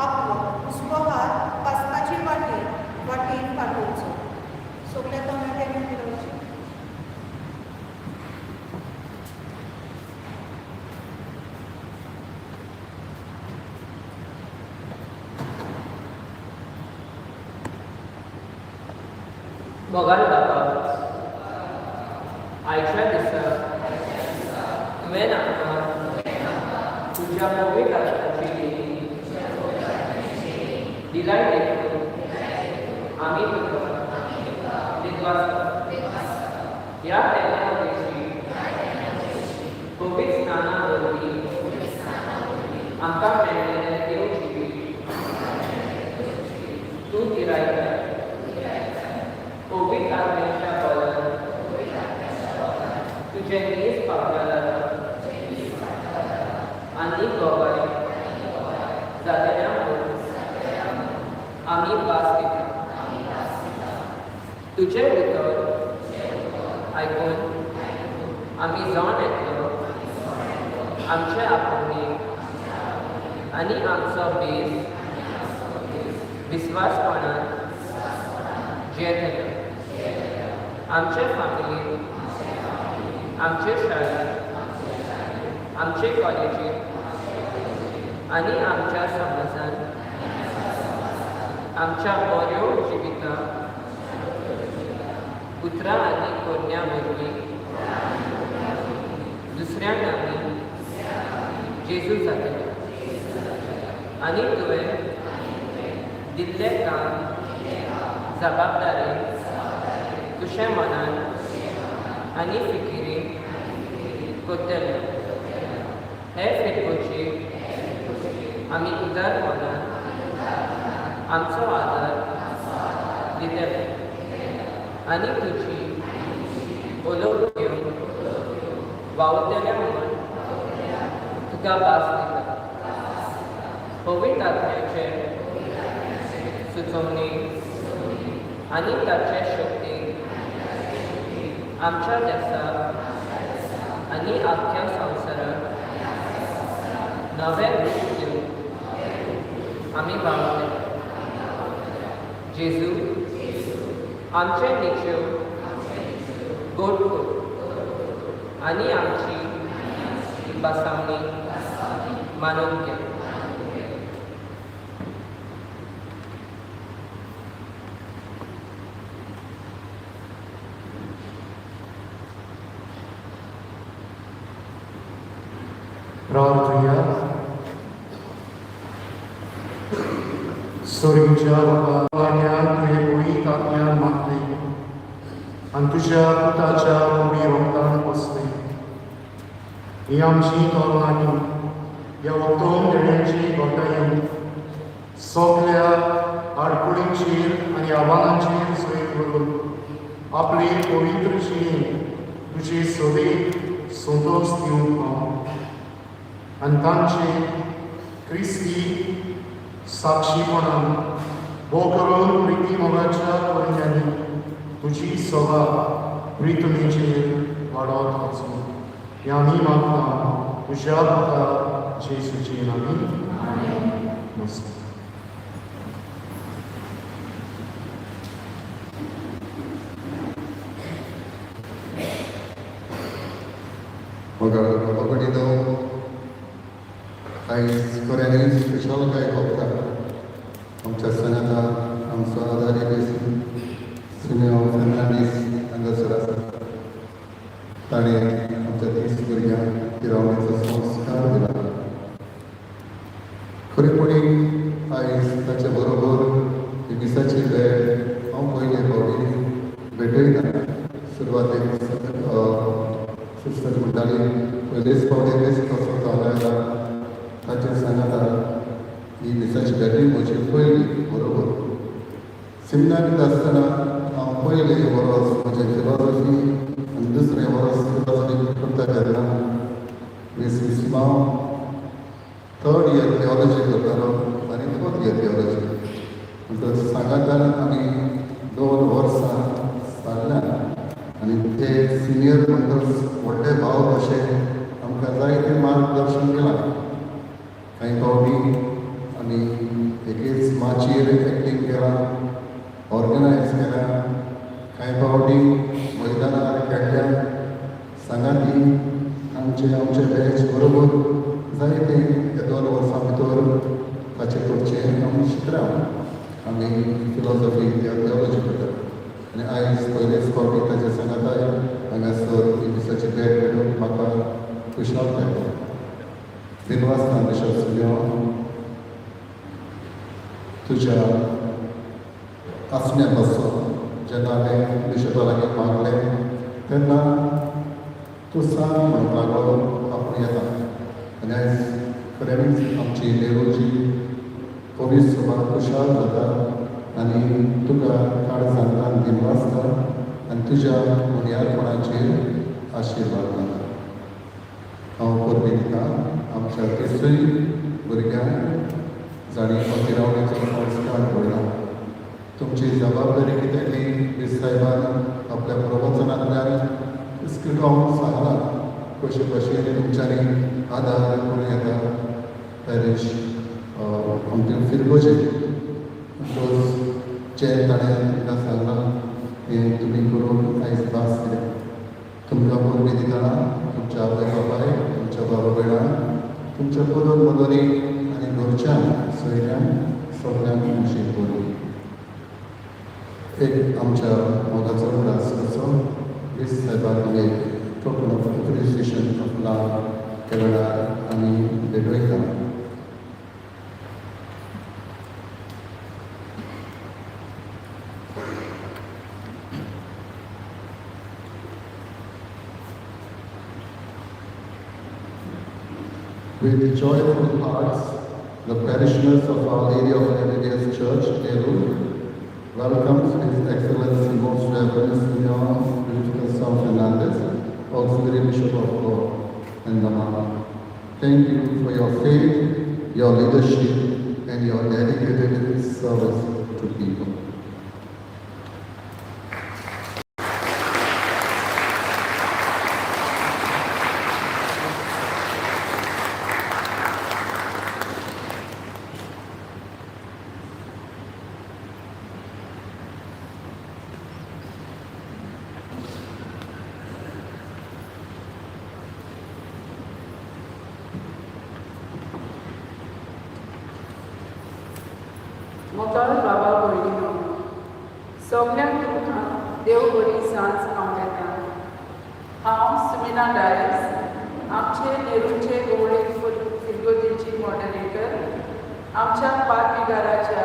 आपलो हुस्को हात पास्ताचे वाटेन पाठोवचो. सगळ्या तरणाट्यांनी उलोवचें. मोगाल बाबा, आयच्या दिसा तुवें आमकां तुज्या पवित्र आत्म्याची दिलाय देखून आमी तुका विद्वास ह्या तेन्ना पवित्र स्नाना वरवीं आमकां मेळिल्लें देवची तूं दिलायता. पवित्र आत्म्याच्या बळान तुझे नीज पावला आनी गोवाय जालेल्या आमी वास दिता. तुजे भितर आयकून आमी जावन येतलो आमचे आपुणी आनी आमचो बेस विस्वासपणान जेवतलो. आमचे फामिलींत, आमचे शाळेंत, आमचे कॉलेजींत आनी आमच्या समाजांत आमच्या बऱ्यो जिवितांत पुत्रां आनी कन्या वरवीं दुसऱ्यांक आमी जेजू जातले. आनी तुवें दिल्लें काम जबाबदारी तुझे मनान आनी फिकिरीन करतले. हे फेरकोची आमी उदार मनान आमचो आदार दितले आनी तुजी उलोवप घेवन वावुरतले म्हणून तुका भास दिता. पवित्र आत्म्याचे सुचोवणी आनी ताचे शक्ती आमच्या देशाक आनी आख्या संवसाराक नवें रूप दिवन आमी वावुरतले. जेजू आमचे निच्यो गोड कर आनी आमची बासावणी मानून घे. प्रार्थना. स्वर्गीच्या बापाच्या तुवें पवित्र आत्म्यान मागले आनी तुज्या पुताच्या पवित्र रगतान बसले. ही आमची तोरणांनी ह्या वतोन देण्याची घोटाय सगळ्या आडकुळींचेर आनी आव्हानांचेर सय करून आपली पवित्र जीण तुजे सवेक संतोश दिवंक पाव आनी तांचे क्रिस्ती साक्षीपणान भोव करून प्रिती मोगाच्या कन्यांनी तुजी सभा प्रितमेचेर वाडत वचूं. हें आमी मागता तुज्या पुता जेजूचे नांवान. नमस्कार. आयज खऱ्यांनी स्पेशल कांय भोगता आमच्या सनाता आमचो आदारी सिनेमा फेर्नांडीस हांगासर आसा. ताणें आमच्या 30 भुरग्यांक पिरावणेचो संस्कार दिला. खरेपणी आयज ताचे बरोबर ही दिसाची भेट हांव पयले फावटी भेटयता. सुरवातेक सिस्टर म्हणटाली पयलेच फावटी बेस्ट कसो जाल्यार ताचेर सांगता ही दिसाची भेटी म्हजी पयली बरोबर. सेमिनारींत आसतना हांव पयलें वर्स म्हजें फिलॉसॉफी आनी दुसरें वर्स फिलॉसॉफी करता तेन्ना हांव 3rd इयर थियोलॉजी करतालो आनी 4th इयर थियोलॉजी. म्हणटच सांगातान आमी 2 वर्सां जाल्ल्यान आनी ते सिनियर म्हणटच व्हडले भाव कशे आमकां जायतें मार्गदर्शन केलां. कांय फावटी आमी एकेच माचयेर एक्टींग केलां, ऑर्गनायज केल्या, कांय फावटी मैदानार खेळ्ळ्या. सांगाती आमचे बॅच बरोबर जायते हे 2 वर्सां भितर ताचे कडचें आमी शिकल्या. आमी फिलॉसॉफी थियोलॉजी करता आनी आयज पयलेच फावटी ताचे सांगाताय हांगासर ही दिसाची भेट मेळून म्हाका खुशालकाय जाता. दिनवास बिशप तुज्या आसण्या पासून जेन्ना हांवें बिशपा लागीं मागलें तेन्ना तूं सांग म्हणून लागलो आपूण येता. आनी आयज खऱ्यांनीच आमची नेरूची पवित्र सभा खुशाल जाता आनी तुका काळजांतल्यान दिनवासता आनी तुज्या मुनियारपणाचेर आशिर्वाद मागता. हांव परबी दितां आमच्या तिसूय भुरग्यांक जाणी अतिरावणेचो संस्कार पडला. तुमची जबाबदारी कितें ती बिसायबान आपल्या प्रवचनांतल्यान इस्किटावून सांगला कशे भशेन तुमच्यांनी आदार करूं येता. पॅरिश आमचे फिरगोचे रोज जे ताणें तुमकां सांगलां तें तुमी करून आयज भास केलें. तुमकां परबी दिताना तुमच्या आवय बापाय, तुमच्या बाबा भयणां, तुमच्या पदर मदरी आनी घरच्यांक सोयऱ्यांक सगळ्यांक तुमची परबी. एक आमच्या मोगाचो उडास कसो दीस सायबाक एक टोकन ऑफ एप्रिसिएशन ऑफ लव त्या वेळार आमी भेटयता. With joyful hearts, the parishioners of Our Lady of Ladies Church, Nehru, welcomes His Excellency Most Reverend Simeon Wilkinson Fernandez, Auxiliary Bishop of Lord and Namana. Thank you for your faith, your leadership, and your dedicated service to people. Motor बाबा भयणीनो, सगळ्यांक तुमकां देव बरी सांज हांव येता. हांव सुमिना डायस, आमचे नेरूचे Gawali फिरगोजेची moderator, आमच्या पाटविगाराच्या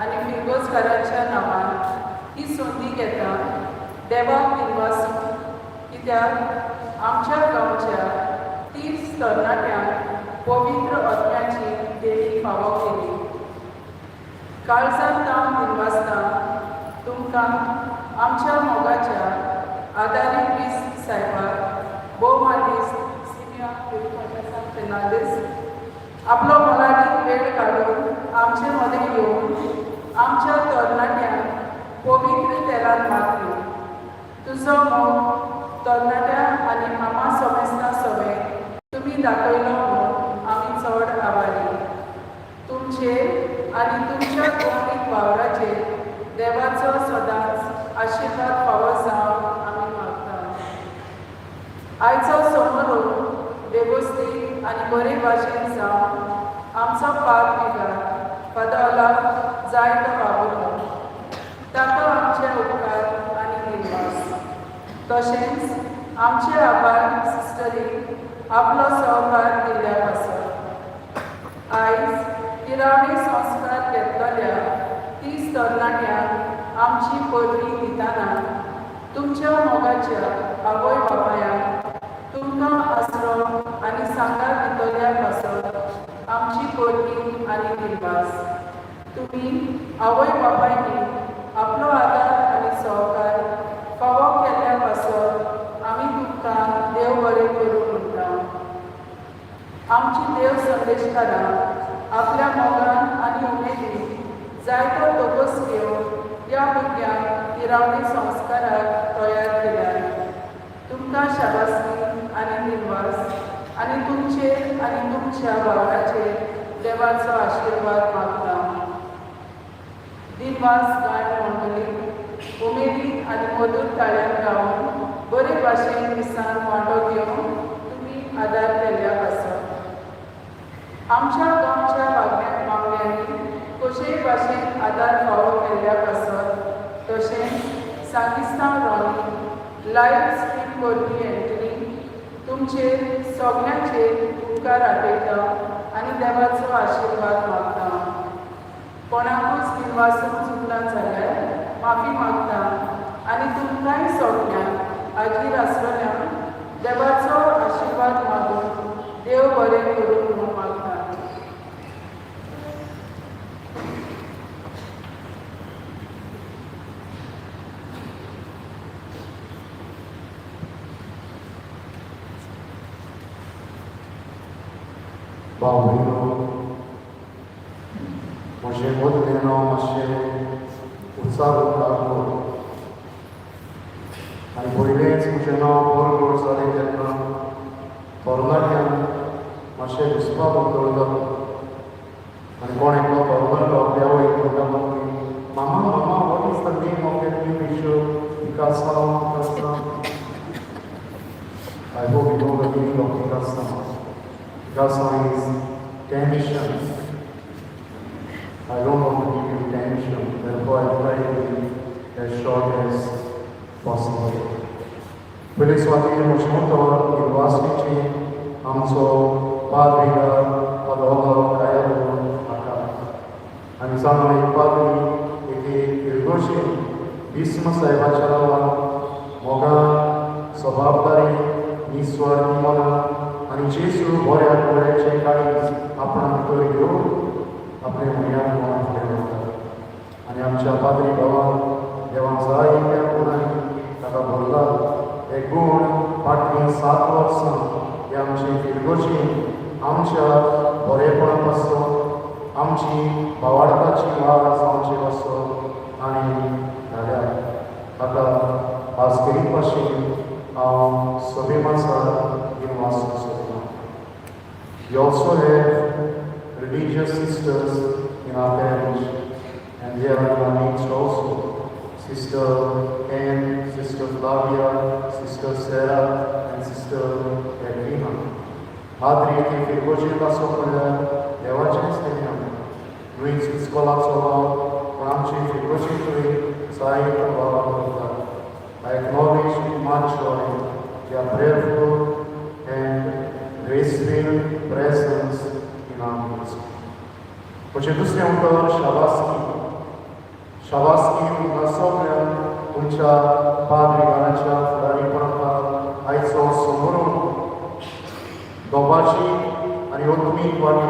आनी फिरगोजकाराच्या नांवान ही संदी घेता देवाक दिनवासून, कित्याक आमच्या गांवच्या 30 तरणाट्यांक पवित्र आत्म्याची देणी फावो केली. काळजांत तावन दिनवासता तुमकां आमच्या मोगाच्या आदारी पीस सायबाक भोवमानीस सिमियन फेर्नांडीस आपलो मोलादीक वेळ काडून आमचे मदें येवन आमच्या तरणाट्यांक पवित्र तेलान मारली. तुजो मोग तरणाट्या आनी मामा समेस्ता सवे तुमी दाखयलो म्हूण आमी चड आभारी. तुमचेर आनी तुमच्या गोंयीक वावराचेर देवाचो सदांच आशिर्वाद फावो जावं आमी मागता. आयचो समारोह वेवस्थीत आनी बरे भाशेन जावन आमचो पाटविगार फादर जायतो वावुरलो. ताका आमचे उपकार आनी दिनवास. तशेंच आमचे आभार सिस्टरीक आपलो सहकार दिल्ल्या पासत. आयज किरावणी संस्कार घेतलेल्या 30 तरणाट्यांक आमची परबी दिताना तुमच्या मोगाच्या आवय बापायांक तुमकां आसरो आनी सांगार दितल्या पासत आमची परबी आनी दिनवास. तुमी आवय बापायनी आपलो आदार आनी सहकार फावो केल्ल्या पासत आमी तुमकां देव बरें करूं म्हणटा. आमची देव संदेशकारां आपल्या मोगान आनी उमेदीन जायतो दोगोस घेवन ह्या भुरग्यांक किरावणी संस्काराक तयार केल्यात. तुमकां शाबासकी आनी दिनवास आनी तुमचेर आनी तुमच्या वावराचेर देवाचो आशीर्वाद मागता. दिनवास गायन मंडळी उमेदीन आनी मधुर ताळ्यान गावन बरे भाशेन दिसान वांटो घेवन तुमी आदार केल्ल्याक आसा. आमच्या गांवच्या वांगड्यांनी कशेय भाशेन आदार फावो केल्ल्याक आसत तशेंच सांगिस्तांव रावनी लायव्ह स्ट्रीम करपी एंट्री तुमचेर सगळ्यांचेर उपकार आटयता आनी देवाचो आशीर्वाद मागता. कोणाकूच दिनवासून चुकलां जाल्यार माफी मागता आनी तुमकांय सगळ्यांक हाजीर आसलेल्यांक देवाचो आशीर्वाद मागून देव बरें करूं म्हणून मागता. भाव भयणो, म्हजें मदलें नांव मातशें उत्साह जालो आनी पयलेंच म्हजें नांव बरोबर जालें तेन्ना तरणाट्यान मातशें दुसपाक उदळटा आनी कोण एकलो तरणाटो देवय म्हणटा मामा मामा what is the name of the new picture Picasa. I hope you know the meaning of Picasso. Picasso is tension. I don't want to give you tension, therefore I try to be as short as possible. पयले सुवातेर मुख्यमंत्री युनिवर्सिटीचे आमचो पाद्रीगार पदोगांव कायलो आका आनी जावन एक पाद्री एके फिरगोशीन भीष्म साहेबाच्या नांवान मोगान जबाबदारी निस्वार्थी मनान आनी जेजू बऱ्या कोळ्याचे काळीज आपणाक भितर घेवन आपले मयान मनान फुडें व्हरता आनी आमच्या पाद्री भावान देवान जायत्या गुणांनी ताका भरला. हे गूण फाटलीं 7 वर्सां हे आमचे फिरगोशीन आमच्या बरेपणा पासत आमची भावार्थाची वाड जावचे पासत आनी धाडल्या. ताका आजकरी भाशेन हांव सभेमासार घेवन वाचूंक सोदतां. We also have religious sisters in our parish, and they are our names also. Sister Anne, Sister Flavia, Sister Sarah, and Sister Edwina. Padre येथे फिरगोशीन आसो म्हणल्यार देवाचेंच तें नुयच इस्कॉलाचो भाव पण आमची फिरगोशीन थंय जायतो भाव करता. I acknowledge with much joy their prayerful and grace-filled presence in our midst. म्हजें दुसरें उतर शाबासकी. शाबासकी तुमकां सगळ्यांक तुमच्या पाद्रीगाराच्या फुडारीपणाक आयचो समोरून दोबाची आनी ओतमीक वाटी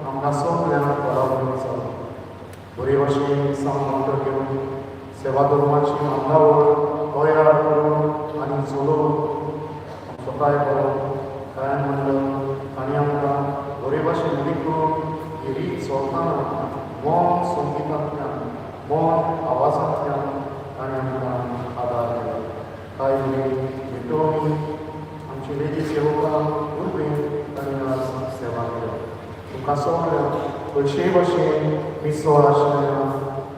आमकां सगळ्यांक बराबर आसा. बरे भाशेन सांबाळ घेवन सेवा धर्माची अंगावळ तयार करून आनी चलोवन स्वताय करून गायन मंडळ आनी आमकां बरे भाशेन उदी करून ही रीत चलताना मन संगितांतल्यान मन आवाजांतल्यान आनी आमकां आदार केला. कांय भेटोवणी आमची लेगी सेवकां उर्बेन आनी आज सेवा केल्या. तुमकां सगळ्यांक कशे भाशेन विसवळ आशिल्ल्यान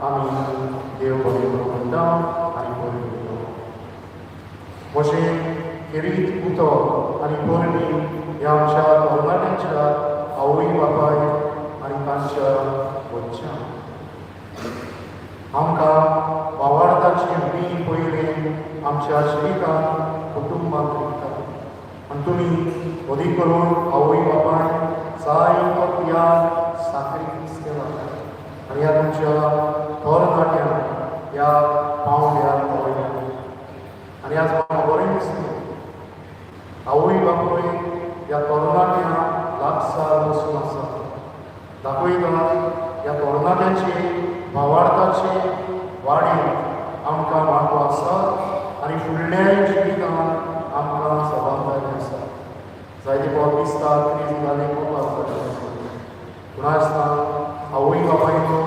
आमी देव बरें करूं म्हणटा आनी बरें करता. म्हजें किरीत उतर आनी परणी ह्या आमच्या तरणाट्यांच्या आवय बापाय आनी तांच्या बच्च्यां आमकां वावरताचें बी पयलें आमच्या जिवितांत कुटुंबांत दिता आनी तुमी मदीं करून आवय बापाय जायतो त्याग साक्रिफीस केला आनी ह्या तुमच्या तरणाट्यांक ह्या पावंड्यार पळयल्या आनी आज म्हाका बरें दिसलें. आवय बापूय ह्या तरणाट्यांक लागसार बसून आसा. दाखयता ह्या तरणाट्याचे भावार्थाचे वाडीक आमकां वांटो आसा आनी फुडल्या जिवितांत आमकां जबाबदारी आसा. जायते फावट दिसता कितें जालें पळोवपाक पूण आसता आवय बापायनो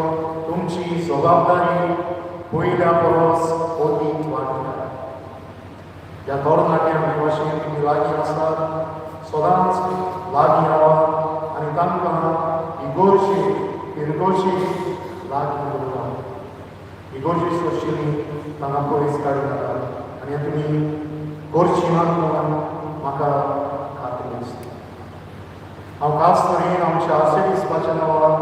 तुमची जबाबदारी पयल्या परस अदीक वाडल्या. ह्या तरणाट्यांक हे भाशेन तुमी लागीं आसात सदांच लागीं रावात आनी तांकां इगोर्शी इरगोशी लागीं दवरला इगोर्शी सोडशिल्ली तांकां पयस काडून नाका आनी तुमी गोरची नात म्हणून म्हाका खात्री दिसता हांव खास तरेन आमच्या आशे दिसपाच्या नांवान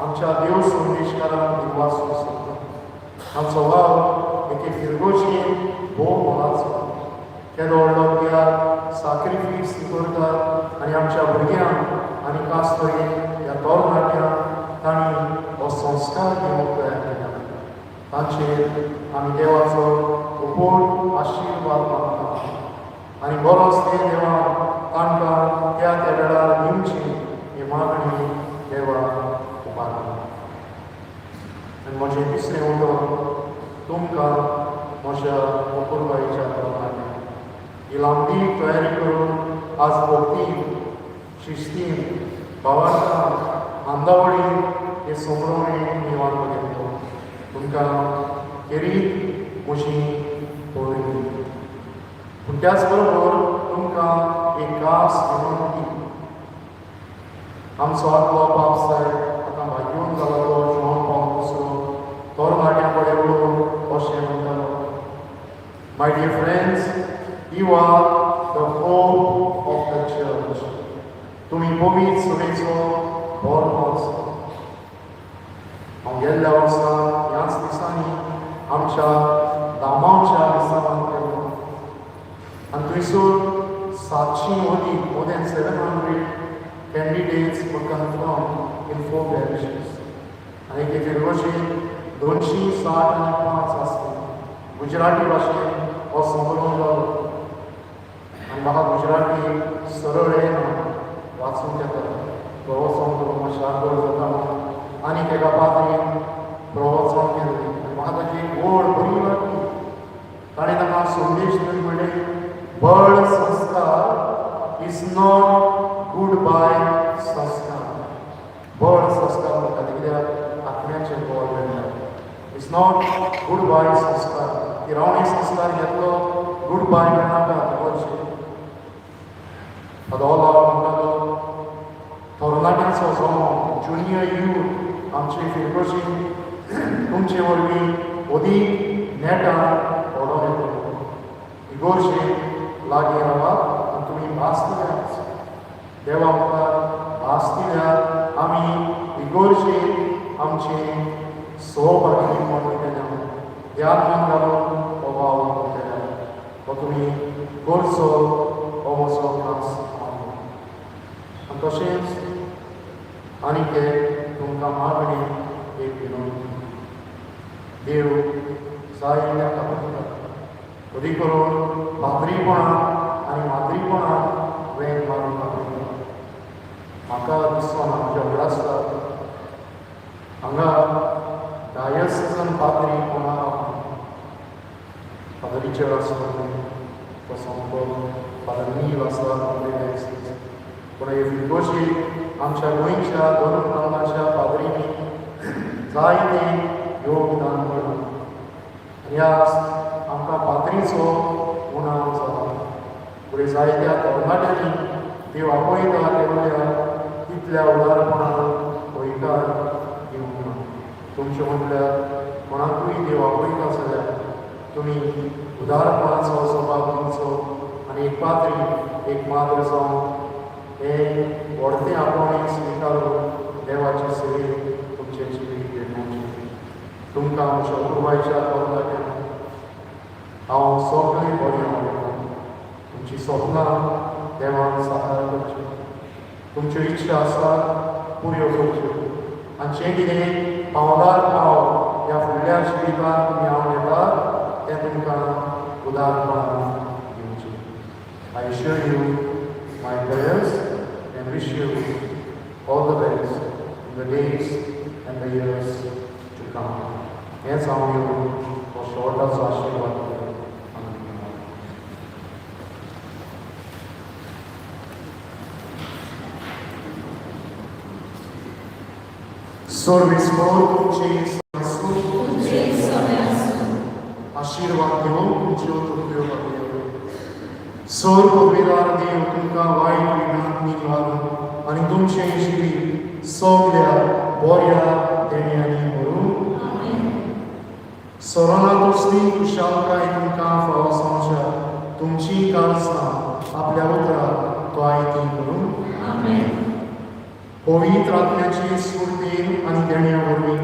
आमच्या देव संदेशकाराक दिवस सोदता आमचो वाव एके फिरगोशीन भोव मोलाचो केदो व्हडलो त्याग सॅक्रिफीस करता आनी आमच्या भुरग्यांक आनी खास तरेन ह्या तरणाट्यांक तांणी हो संस्कार दिवंक तयार केला तांचेर आमी देवाचो उपोड आशिर्वाद मागता आनी बरोच ते देवान तांकां त्या वेळार दिवची ही मागणी देवाक उबारता आनी म्हजें तिसरें उतर तुमकां म्हज्या अपुरबायेच्या तरणाट्यांक ही लांबी तयारी करून आज भोवती शिस्तीन भावार्थान आंदावळी हे सोमरोवणे निवांत घेतलो तुमकां खेरीत म्हजी पळयली पूण त्याच बरोबर तुमकां एक खास विनंती आमचो आदलो पावसाय ताका भाग्यून जालो तो जॉन पॉल दुसरो तरणाट्यां कडेन उलोवन अशें म्हणटालो my dear friends you are the hope of the church तुमी पवित्र सभेचो बरो हांव गेल्ल्या वर्सा ह्याच दिसांनी आमच्या दामांच्या विस्तारांत गेलो आनी थंयसर 700 मदीं मोर दॅन 700 कॅन्डिडेट्स वर कन्फर्म इन 4 पॅरिशेस आनी एके फिरगोशीन 265 आसले गुजराती भाशेन हो संबंद जालो आनी म्हाका गुजराती सरळ येना वाचूंक येता प्रवचन करूंक मातशें आगोळ जाता म्हणून आनीक एका पाद्रीन प्रवचन केल्लें आनी म्हाका ताची गोड बरी लागली ताणें ताका संदेश दिवन म्हणलें बळ संस्कार इज नॉट गूड बाय संस्कार बळ संस्कार म्हणटा ते कित्याक आत्म्याचें बळ मेळटा इज नॉट गूड बाय संस्कार किरावणी संस्कार घेतलो गूड बाय मेळनाका देवाचें अदोला म्हणटालो तरणाट्यांचो जमो ज्युनियर यूथ आमचे फिरगोशीन तुमचे वरवीं अदीक नेटान व्हडोन येतलो इगोर्शे लागीं रावात आनी तुमी भास दिल्यात देवा म्हाका भास दिल्यात आमी इगोर्शे आमचे सहभागी म्हणून केल्या ध्यान घालून हो भाव केल्या हो तुमी करचो हो म्हजो खास आनी तशेंच आनीक एक तुमकां मागणी एक विनंती देव जायत्या कामांक कधी करून भाद्रीपणान आनी माद्रीपणान वेग मारून दाखयता म्हाका दिसना आमच्या व्हड आसता हांगा डायसिजन पाद्री कोणाक फादर रिचर्ड आसा तो सामको फादर नील आसा पूण हे फिरगोशी आमच्या गोंयच्या दोन प्रांताच्या पाद्रींनी जायते योगदान केलां आनी आज आमकां पाद्रीचो उणाव जाला फुडें जायत्या तरणाट्यांनी देव आपयता ते वयल्यान तितल्या उदारपणान गोंयकार दिवंक ना तुमचे म्हटल्यार कोणाकूय देव आपयता जाल्यार तुमी उदारपणाचो स्वभाव तुमचो आनी एक पाद्री एक माद्र जावन हें व्हडतें आपोवणें स्विकारून देवाचे सेवेक तुमचे जिवीत भेटोवचें तुमकां आमच्या पुर्वाच्या तरणाट्यांक हांव सगळें बरें आवडटा तुमची सपनां देवान साकार करची तुमच्यो इच्छा आसा पुऱ्यो करच्यो आनी जें कितें पावलार पाव ह्या फुडल्या जिवितांत तुमी हांव येतात तें तुमकां उदारपणान दिवचें I assure you my prayers and wish you all the best in the days and the years to come. Here's how you for short of Ashirwad. Sorvisfor tuमचे आशीर्वाद घेवन तुमच्यो तकल्यो बागयो सोर पवित्रार देव तुमकां वायट विघात निवारून आनी तुमचें जिवीत सगळ्या बऱ्या देण्यांनी भरूं सोरोनांत असली खुशालकाय तुमकां फावो समजा तुमची काळजां आपल्या उतराक तो आयती करूं पवित्र आत्म्याची स्फूर्तीन आनी देण्या वरवीं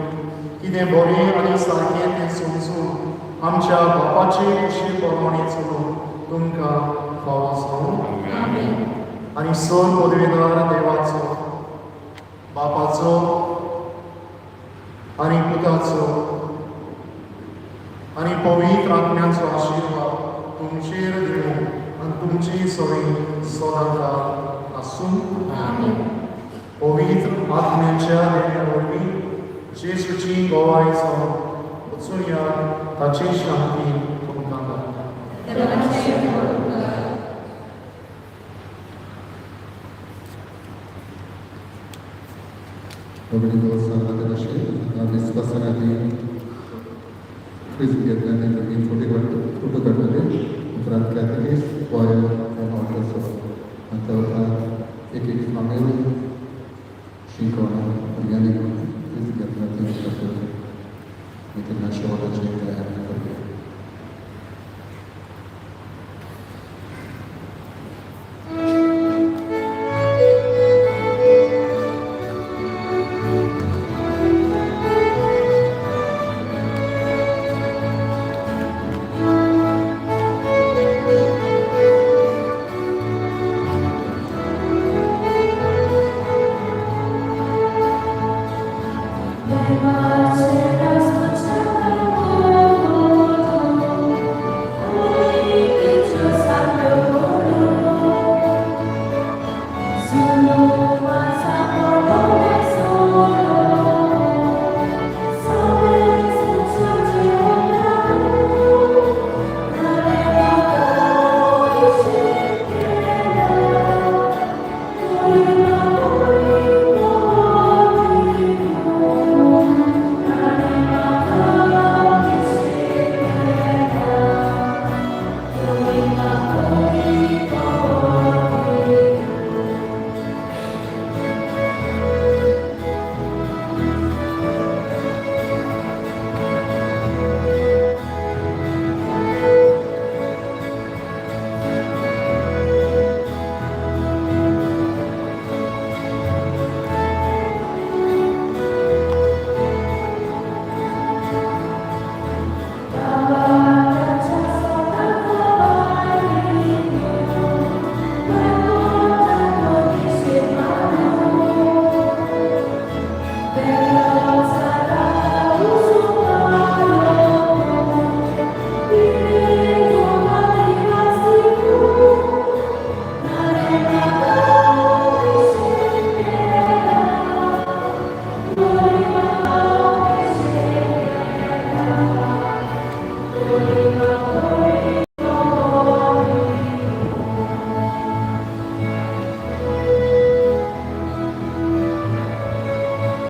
कितें बरें आनी सारकें तें समजून आमच्या बापाचे कुशी प्रमाणे चलून तुमकां फावो जावं आनी सर पदवेदार देवाचो बापाचो आनी पुताचो आनी पवित्र आत्म्याचो आशिर्वाद तुमचेर दिवं आनी तुमची सवय सदांकाळ आसूं पवित्र आत्म्याच्या देण्या वरवीं जेजूची गोवाय जावन वचून या ताची शांती तुमकां Nobody knows another Rashi. Vispassanati, Chris Vietnam, and photography, Grant Catholic, choir, and orchestra. And the एक family, Shinkona, organic, Chris Vietnam, and international change and